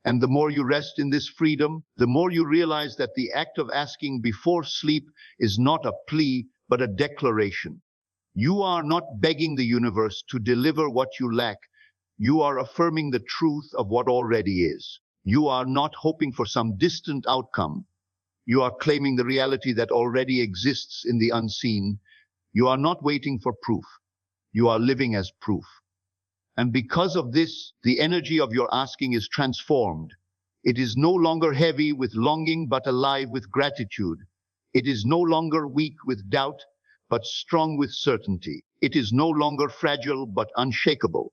And the more you rest in this freedom, the more you realize that the act of asking before sleep is not a plea but a declaration. You are not begging the universe to deliver what you lack. You are affirming the truth of what already is. You are not hoping for some distant outcome. You are claiming the reality that already exists in the unseen. You are not waiting for proof. You are living as proof. And because of this, the energy of your asking is transformed. It is no longer heavy with longing, but alive with gratitude. It is no longer weak with doubt, but strong with certainty. It is no longer fragile, but unshakable.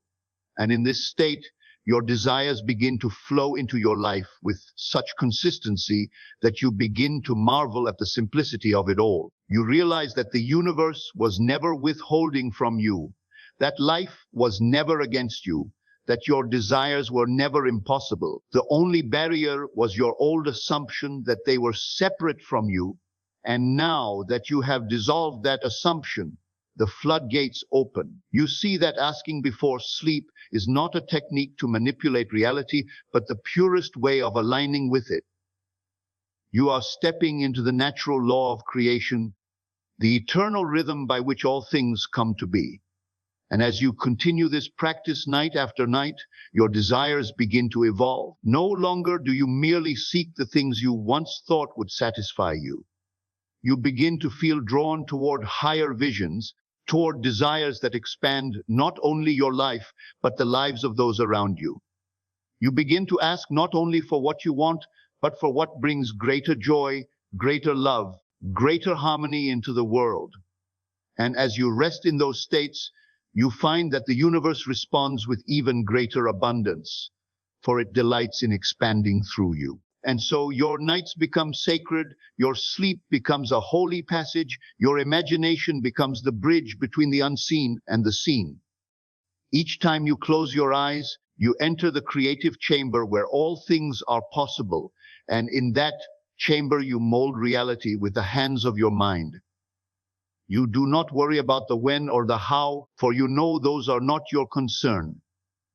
And in this state, your desires begin to flow into your life with such consistency that you begin to marvel at the simplicity of it all. You realize that the universe was never withholding from you, that life was never against you, that your desires were never impossible. The only barrier was your old assumption that they were separate from you. And now that you have dissolved that assumption, the floodgates open. You see that asking before sleep is not a technique to manipulate reality, but the purest way of aligning with it. You are stepping into the natural law of creation, the eternal rhythm by which all things come to be. And as you continue this practice night after night, your desires begin to evolve. No longer do you merely seek the things you once thought would satisfy you. You begin to feel drawn toward higher visions, toward desires that expand not only your life, but the lives of those around you. You begin to ask not only for what you want, but for what brings greater joy, greater love, greater harmony into the world. And as you rest in those states, you find that the universe responds with even greater abundance, for it delights in expanding through you. And so your nights become sacred, your sleep becomes a holy passage, your imagination becomes the bridge between the unseen and the seen. Each time you close your eyes, you enter the creative chamber where all things are possible, and in that chamber you mold reality with the hands of your mind. You do not worry about the when or the how, for you know those are not your concern.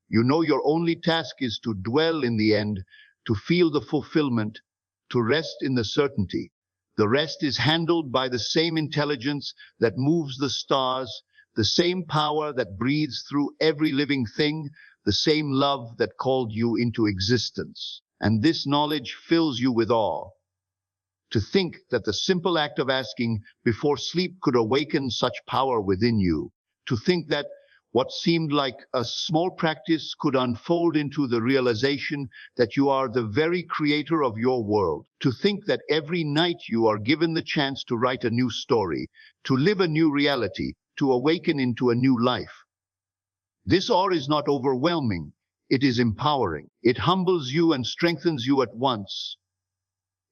You know your only task is to dwell in the end, to feel the fulfillment, to rest in the certainty. The rest is handled by the same intelligence that moves the stars, the same power that breathes through every living thing, the same love that called you into existence. And this knowledge fills you with awe. To think that the simple act of asking before sleep could awaken such power within you. To think that what seemed like a small practice could unfold into the realization that you are the very creator of your world. To think that every night you are given the chance to write a new story, to live a new reality, to awaken into a new life. This awe is not overwhelming. It is empowering. It humbles you and strengthens you at once.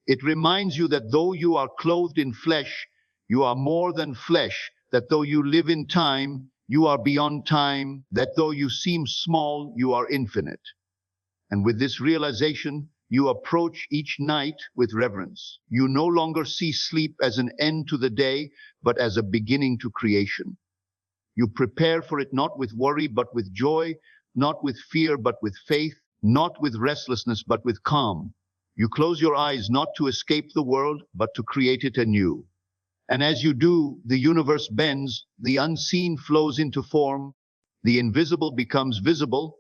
It reminds you that though you are clothed in flesh, you are more than flesh, that though you live in time, you are beyond time, that though you seem small, you are infinite. And with this realization, you approach each night with reverence. You no longer see sleep as an end to the day, but as a beginning to creation. You prepare for it not with worry, but with joy, not with fear, but with faith, not with restlessness, but with calm. You close your eyes not to escape the world, but to create it anew. And as you do, the universe bends, the unseen flows into form, the invisible becomes visible,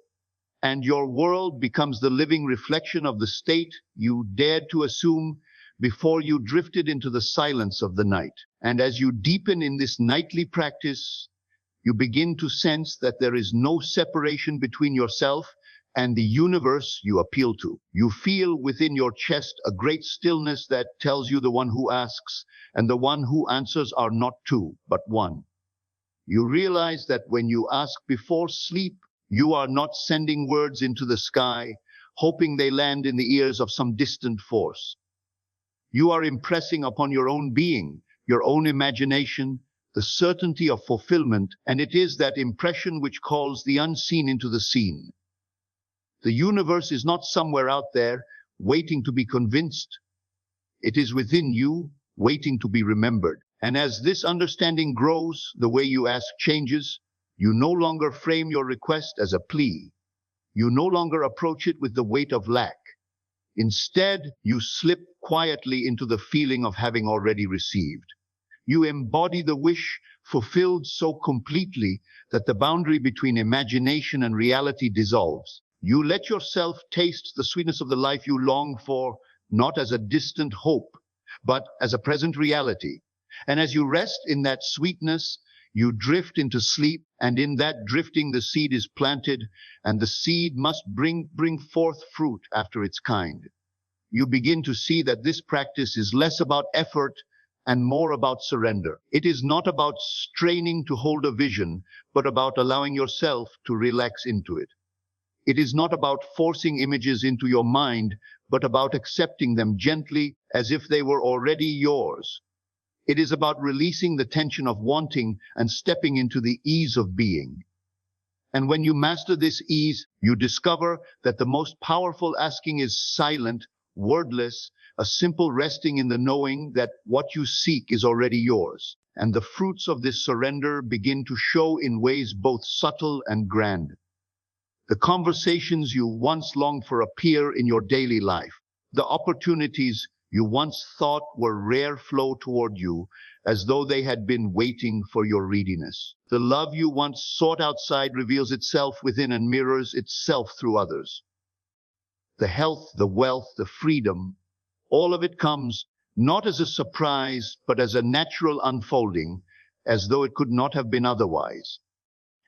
and your world becomes the living reflection of the state you dared to assume before you drifted into the silence of the night. And as you deepen in this nightly practice, you begin to sense that there is no separation between yourself and the universe you appeal to. You feel within your chest a great stillness that tells you the one who asks and the one who answers are not two, but one. You realize that when you ask before sleep, you are not sending words into the sky, hoping they land in the ears of some distant force. You are impressing upon your own being, your own imagination, the certainty of fulfillment, and it is that impression which calls the unseen into the seen. The universe is not somewhere out there, waiting to be convinced. It is within you, waiting to be remembered. And as this understanding grows, the way you ask changes. You no longer frame your request as a plea. You no longer approach it with the weight of lack. Instead, you slip quietly into the feeling of having already received. You embody the wish fulfilled so completely that the boundary between imagination and reality dissolves. You let yourself taste the sweetness of the life you long for, not as a distant hope, but as a present reality. And as you rest in that sweetness, you drift into sleep, and in that drifting the seed is planted, and the seed must bring forth fruit after its kind. You begin to see that this practice is less about effort and more about surrender. It is not about straining to hold a vision, but about allowing yourself to relax into it. It is not about forcing images into your mind, but about accepting them gently as if they were already yours. It is about releasing the tension of wanting and stepping into the ease of being. And when you master this ease, you discover that the most powerful asking is silent, wordless, a simple resting in the knowing that what you seek is already yours. And the fruits of this surrender begin to show in ways both subtle and grand. The conversations you once longed for appear in your daily life. The opportunities you once thought were rare flow toward you as though they had been waiting for your readiness. The love you once sought outside reveals itself within and mirrors itself through others. The health, the wealth, the freedom, all of it comes not as a surprise, but as a natural unfolding, as though it could not have been otherwise.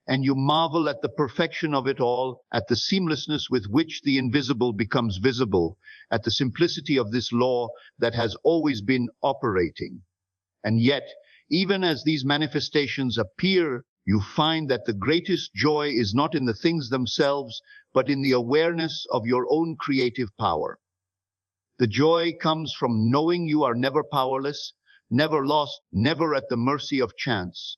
And you marvel at the perfection of it all, at the seamlessness with which the invisible becomes visible, at the simplicity of this law that has always been operating. And yet, even as these manifestations appear, you find that the greatest joy is not in the things themselves, but in the awareness of your own creative power. The joy comes from knowing you are never powerless, never lost, never at the mercy of chance.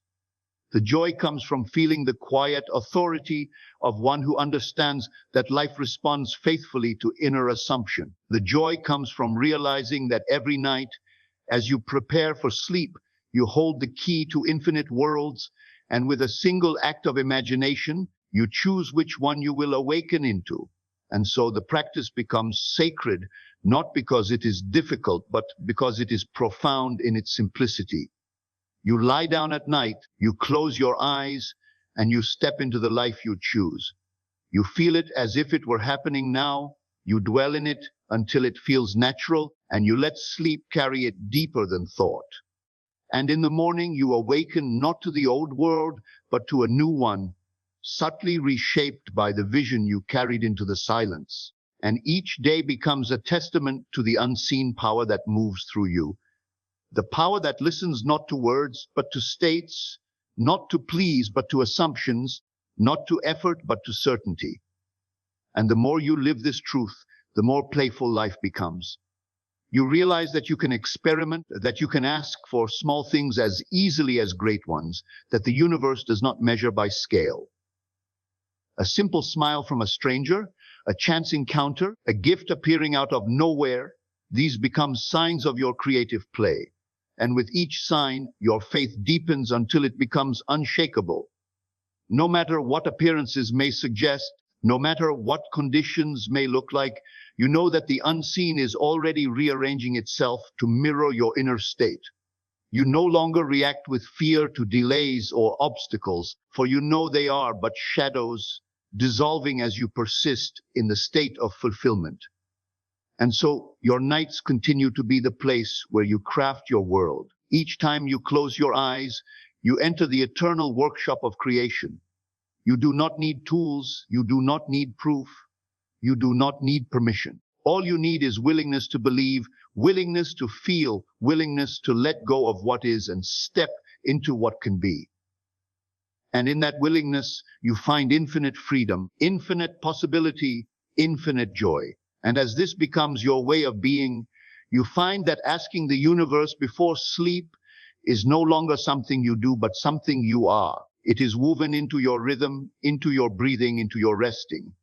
The joy comes from feeling the quiet authority of one who understands that life responds faithfully to inner assumption. The joy comes from realizing that every night, as you prepare for sleep, you hold the key to infinite worlds, and with a single act of imagination, you choose which one you will awaken into. And so the practice becomes sacred, not because it is difficult, but because it is profound in its simplicity. You lie down at night, you close your eyes, and you step into the life you choose. You feel it as if it were happening now, you dwell in it until it feels natural, and you let sleep carry it deeper than thought. And in the morning you awaken not to the old world, but to a new one, subtly reshaped by the vision you carried into the silence. And each day becomes a testament to the unseen power that moves through you. The power that listens not to words, but to states, not to pleas, but to assumptions, not to effort, but to certainty. And the more you live this truth, the more playful life becomes. You realize that you can experiment, that you can ask for small things as easily as great ones, that the universe does not measure by scale. A simple smile from a stranger, a chance encounter, a gift appearing out of nowhere, these become signs of your creative play. And with each sign, your faith deepens until it becomes unshakable. No matter what appearances may suggest, no matter what conditions may look like, you know that the unseen is already rearranging itself to mirror your inner state. You no longer react with fear to delays or obstacles, for you know they are but shadows, dissolving as you persist in the state of fulfillment. And so your nights continue to be the place where you craft your world. Each time you close your eyes, you enter the eternal workshop of creation. You do not need tools, you do not need proof, you do not need permission. All you need is willingness to believe, willingness to feel, willingness to let go of what is and step into what can be. And in that willingness, you find infinite freedom, infinite possibility, infinite joy. And as this becomes your way of being, you find that asking the universe before sleep is no longer something you do, but something you are. It is woven into your rhythm, into your breathing, into your resting.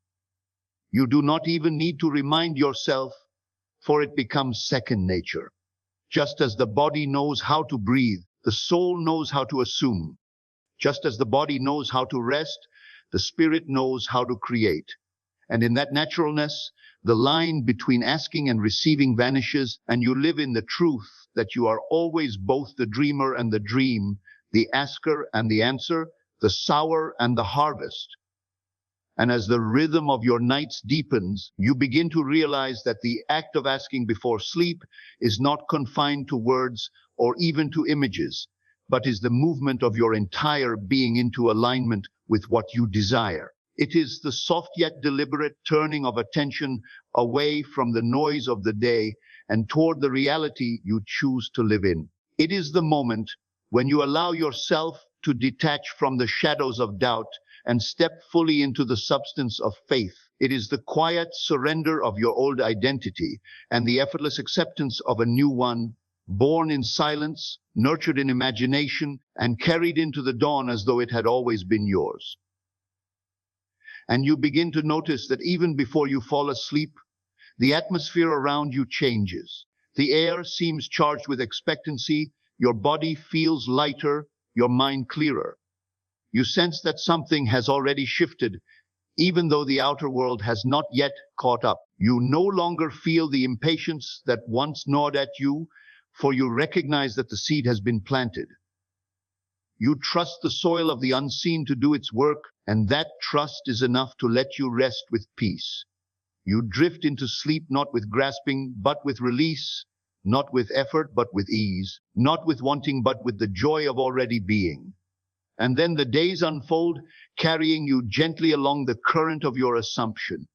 You do not even need to remind yourself, for it becomes second nature. Just as the body knows how to breathe, the soul knows how to assume. Just as the body knows how to rest, the spirit knows how to create. And in that naturalness, the line between asking and receiving vanishes, and you live in the truth that you are always both the dreamer and the dream, the asker and the answer, the sower and the harvest. And as the rhythm of your nights deepens, you begin to realize that the act of asking before sleep is not confined to words or even to images, but is the movement of your entire being into alignment with what you desire. It is the soft yet deliberate turning of attention away from the noise of the day and toward the reality you choose to live in. It is the moment when you allow yourself to detach from the shadows of doubt and step fully into the substance of faith. It is the quiet surrender of your old identity and the effortless acceptance of a new one, born in silence, nurtured in imagination, and carried into the dawn as though it had always been yours. And you begin to notice that even before you fall asleep, the atmosphere around you changes. The air seems charged with expectancy, your body feels lighter, your mind clearer. You sense that something has already shifted, even though the outer world has not yet caught up. You no longer feel the impatience that once gnawed at you, for you recognize that the seed has been planted. You trust the soil of the unseen to do its work, and that trust is enough to let you rest with peace. You drift into sleep not with grasping, but with release, not with effort, but with ease, not with wanting, but with the joy of already being. And then the days unfold, carrying you gently along the current of your assumption.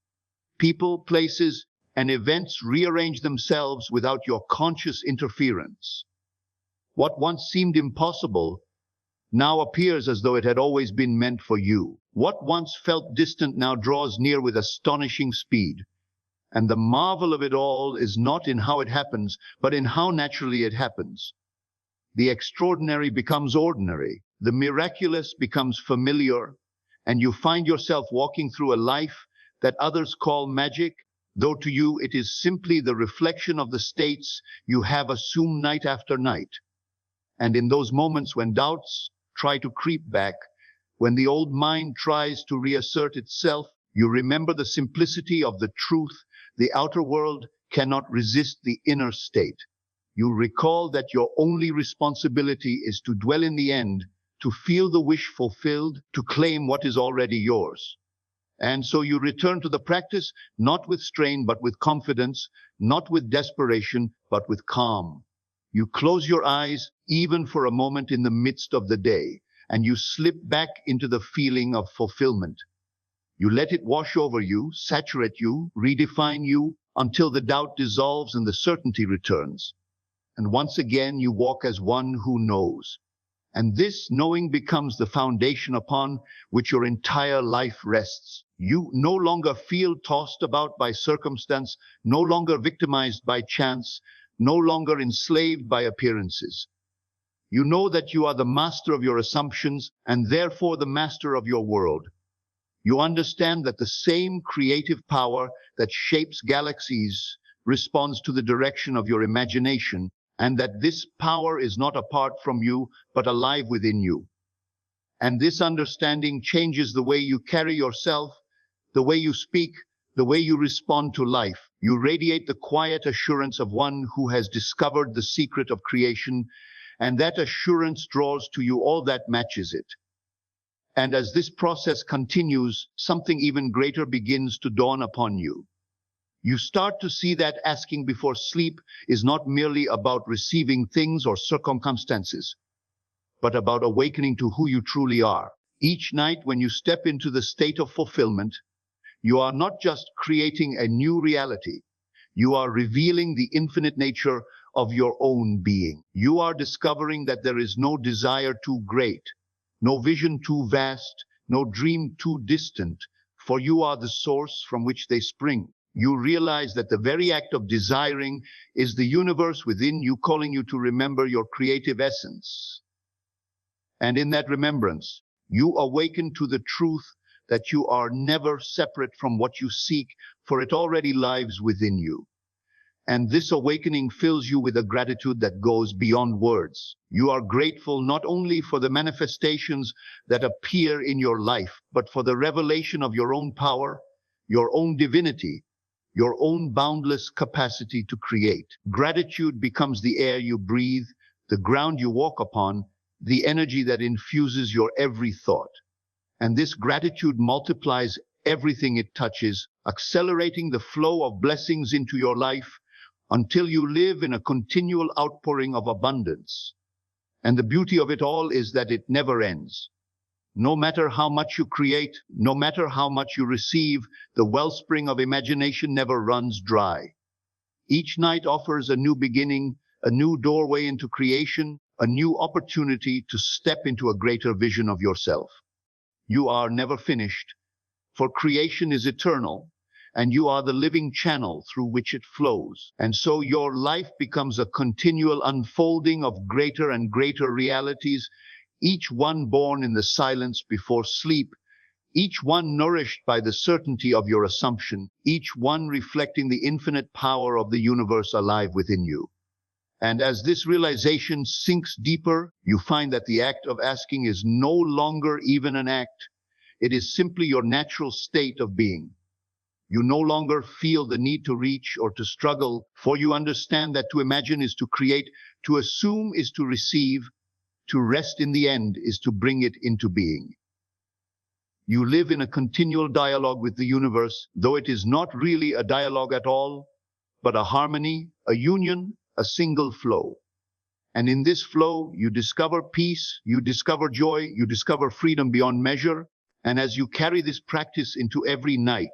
People, places, and events rearrange themselves without your conscious interference. What once seemed impossible now appears as though it had always been meant for you. What once felt distant now draws near with astonishing speed. And the marvel of it all is not in how it happens, but in how naturally it happens. The extraordinary becomes ordinary, the miraculous becomes familiar, and you find yourself walking through a life that others call magic, though to you it is simply the reflection of the states you have assumed night after night. And in those moments when doubts try to creep back, when the old mind tries to reassert itself, you remember the simplicity of the truth. The outer world cannot resist the inner state. You recall that your only responsibility is to dwell in the end, to feel the wish fulfilled, to claim what is already yours. And so you return to the practice, not with strain, but with confidence, not with desperation, but with calm. You close your eyes, even for a moment in the midst of the day, and you slip back into the feeling of fulfillment. You let it wash over you, saturate you, redefine you, until the doubt dissolves and the certainty returns. And once again, you walk as one who knows. And this knowing becomes the foundation upon which your entire life rests. You no longer feel tossed about by circumstance, no longer victimized by chance, no longer enslaved by appearances. You know that you are the master of your assumptions and therefore the master of your world. You understand that the same creative power that shapes galaxies responds to the direction of your imagination, and that this power is not apart from you, but alive within you. And this understanding changes the way you carry yourself, the way you speak, the way you respond to life. You radiate the quiet assurance of one who has discovered the secret of creation, and that assurance draws to you all that matches it. And as this process continues, something even greater begins to dawn upon you. You start to see that asking before sleep is not merely about receiving things or circumstances, but about awakening to who you truly are. Each night when you step into the state of fulfillment, you are not just creating a new reality, you are revealing the infinite nature of your own being. You are discovering that there is no desire too great, no vision too vast, no dream too distant, for you are the source from which they spring. You realize that the very act of desiring is the universe within you calling you to remember your creative essence. And in that remembrance, you awaken to the truth that you are never separate from what you seek, for it already lives within you. And this awakening fills you with a gratitude that goes beyond words. You are grateful not only for the manifestations that appear in your life, but for the revelation of your own power, your own divinity, your own boundless capacity to create. Gratitude becomes the air you breathe, the ground you walk upon, the energy that infuses your every thought. And this gratitude multiplies everything it touches, accelerating the flow of blessings into your life until you live in a continual outpouring of abundance. And the beauty of it all is that it never ends. No matter how much you create, no matter how much you receive, the wellspring of imagination never runs dry. Each night offers a new beginning, a new doorway into creation, a new opportunity to step into a greater vision of yourself. You are never finished, for creation is eternal, and you are the living channel through which it flows. And so your life becomes a continual unfolding of greater and greater realities, each one born in the silence before sleep, each one nourished by the certainty of your assumption, each one reflecting the infinite power of the universe alive within you. And as this realization sinks deeper, you find that the act of asking is no longer even an act. It is simply your natural state of being. You no longer feel the need to reach or to struggle, for you understand that to imagine is to create, to assume is to receive, to rest in the end is to bring it into being. You live in a continual dialogue with the universe, though it is not really a dialogue at all, but a harmony, a union, a single flow. And in this flow, you discover peace, you discover joy, you discover freedom beyond measure. And as you carry this practice into every night,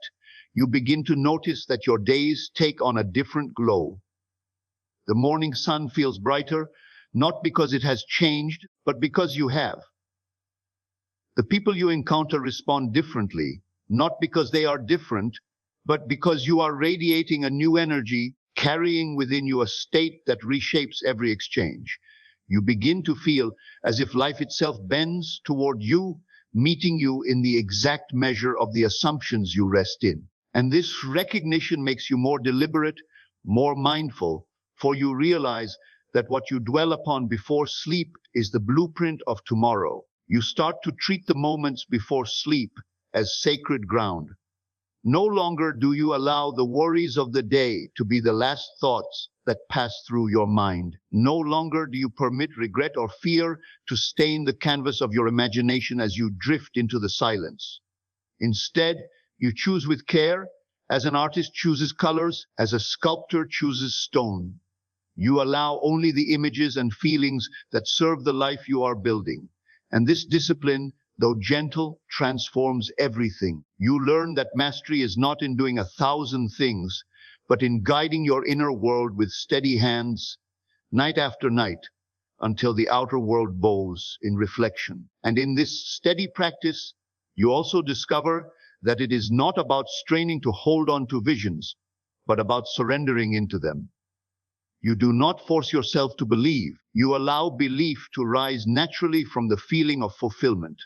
you begin to notice that your days take on a different glow. The morning sun feels brighter, not because it has changed, but because you have. The people you encounter respond differently, not because they are different, but because you are radiating a new energy, carrying within you a state that reshapes every exchange. You begin to feel as if life itself bends toward you, meeting you in the exact measure of the assumptions you rest in. And this recognition makes you more deliberate, more mindful, for you realize that what you dwell upon before sleep is the blueprint of tomorrow. You start to treat the moments before sleep as sacred ground. No longer do you allow the worries of the day to be the last thoughts that pass through your mind. No longer do you permit regret or fear to stain the canvas of your imagination as you drift into the silence. Instead, you choose with care, as an artist chooses colors, as a sculptor chooses stone. You allow only the images and feelings that serve the life you are building. And this discipline, though gentle, transforms everything. You learn that mastery is not in doing 1,000 things, but in guiding your inner world with steady hands, night after night, until the outer world bows in reflection. And in this steady practice, you also discover that it is not about straining to hold on to visions, but about surrendering into them. You do not force yourself to believe. You allow belief to rise naturally from the feeling of fulfillment.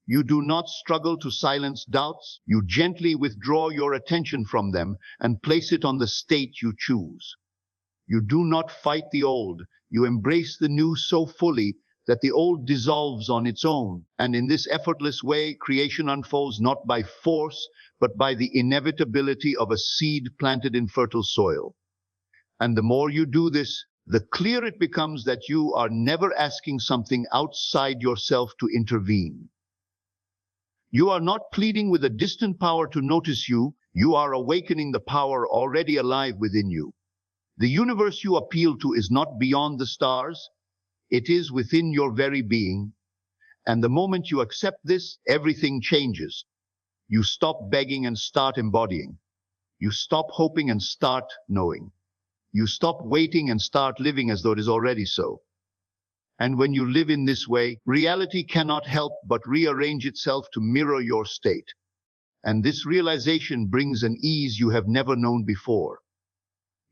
You do not struggle to silence doubts. You gently withdraw your attention from them and place it on the state you choose. You do not fight the old. You embrace the new so fully that the old dissolves on its own. And in this effortless way, creation unfolds not by force, but by the inevitability of a seed planted in fertile soil. And the more you do this, the clearer it becomes that you are never asking something outside yourself to intervene. You are not pleading with a distant power to notice you. You are awakening the power already alive within you. The universe you appeal to is not beyond the stars. It is within your very being. And the moment you accept this, everything changes. You stop begging and start embodying. You stop hoping and start knowing. You stop waiting and start living as though it is already so. And when you live in this way, reality cannot help but rearrange itself to mirror your state. And this realization brings an ease you have never known before.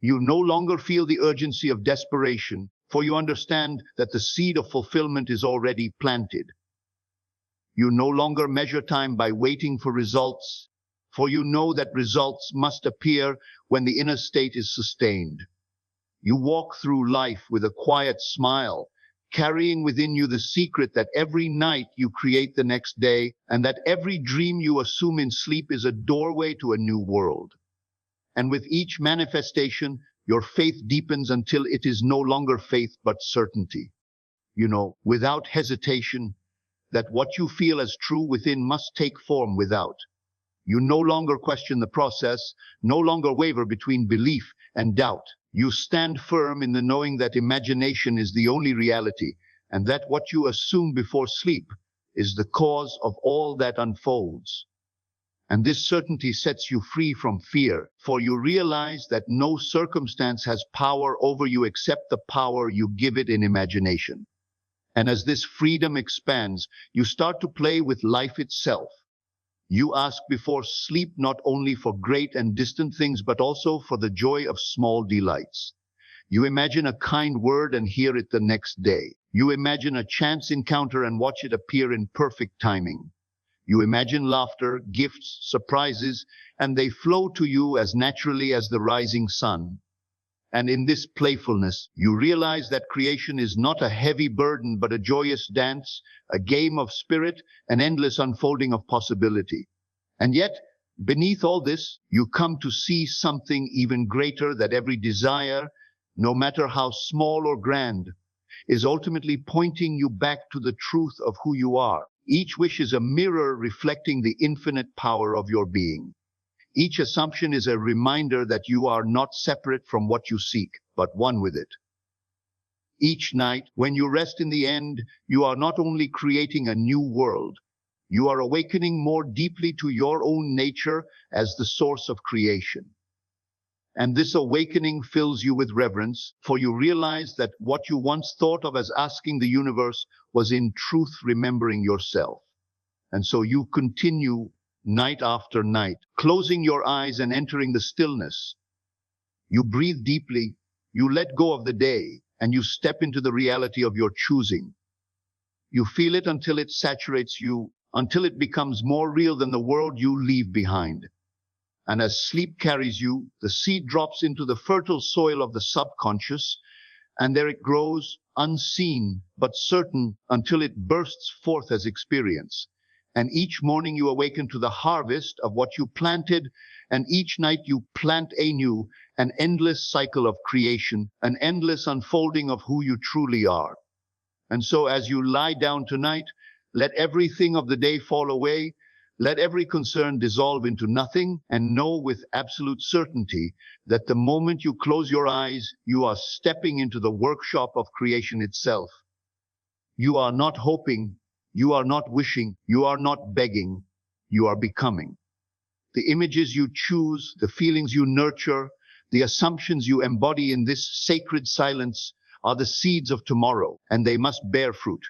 You no longer feel the urgency of desperation, for you understand that the seed of fulfillment is already planted. You no longer measure time by waiting for results, for you know that results must appear when the inner state is sustained. You walk through life with a quiet smile, carrying within you the secret that every night you create the next day, and that every dream you assume in sleep is a doorway to a new world. And with each manifestation, your faith deepens until it is no longer faith but certainty. You know, without hesitation, that what you feel as true within must take form without. You no longer question the process, no longer waver between belief and doubt. You stand firm in the knowing that imagination is the only reality, and that what you assume before sleep is the cause of all that unfolds. And this certainty sets you free from fear, for you realize that no circumstance has power over you except the power you give it in imagination. And as this freedom expands, you start to play with life itself. You ask before sleep not only for great and distant things, but also for the joy of small delights. You imagine a kind word and hear it the next day. You imagine a chance encounter and watch it appear in perfect timing. You imagine laughter, gifts, surprises, and they flow to you as naturally as the rising sun. And in this playfulness, you realize that creation is not a heavy burden, but a joyous dance, a game of spirit, an endless unfolding of possibility. And yet, beneath all this, you come to see something even greater, that every desire, no matter how small or grand, is ultimately pointing you back to the truth of who you are. Each wish is a mirror reflecting the infinite power of your being. Each assumption is a reminder that you are not separate from what you seek, but one with it. Each night, when you rest in the end, you are not only creating a new world, you are awakening more deeply to your own nature as the source of creation. And this awakening fills you with reverence, for you realize that what you once thought of as asking the universe was in truth remembering yourself. And so you continue night after night, closing your eyes and entering the stillness. You breathe deeply, you let go of the day, and you step into the reality of your choosing. You feel it until it saturates you, until it becomes more real than the world you leave behind. And as sleep carries you, the seed drops into the fertile soil of the subconscious, and there it grows, unseen but certain, until it bursts forth as experience. And each morning you awaken to the harvest of what you planted, and each night you plant anew, an endless cycle of creation, an endless unfolding of who you truly are. And so as you lie down tonight, let everything of the day fall away, let every concern dissolve into nothing, and know with absolute certainty that the moment you close your eyes, you are stepping into the workshop of creation itself. You are not hoping, you are not wishing, you are not begging, you are becoming. The images you choose, the feelings you nurture, the assumptions you embody in this sacred silence are the seeds of tomorrow, and they must bear fruit.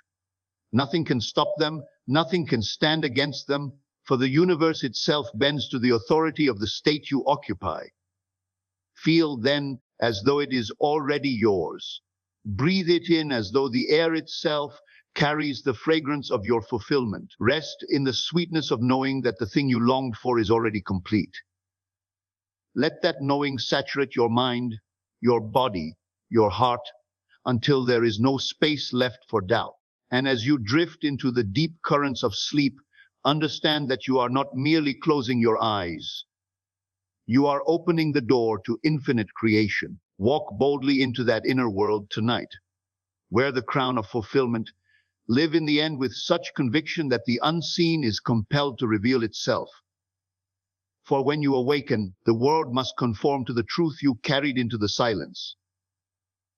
Nothing can stop them, nothing can stand against them, for the universe itself bends to the authority of the state you occupy. Feel then as though it is already yours. Breathe it in as though the air itself carries the fragrance of your fulfillment. Rest in the sweetness of knowing that the thing you longed for is already complete. Let that knowing saturate your mind, your body, your heart, until there is no space left for doubt. And as you drift into the deep currents of sleep, understand that you are not merely closing your eyes. You are opening the door to infinite creation. Walk boldly into that inner world tonight. Wear the crown of fulfillment, Live in the end with such conviction that the unseen is compelled to reveal itself. For when you awaken, the world must conform to the truth you carried into the silence.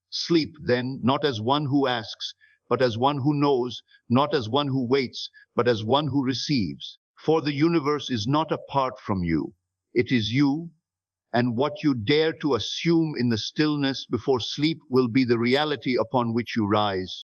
Sleep, then, not as one who asks, but as one who knows, not as one who waits, but as one who receives. For the universe is not apart from you. It is you, and what you dare to assume in the stillness before sleep will be the reality upon which you rise.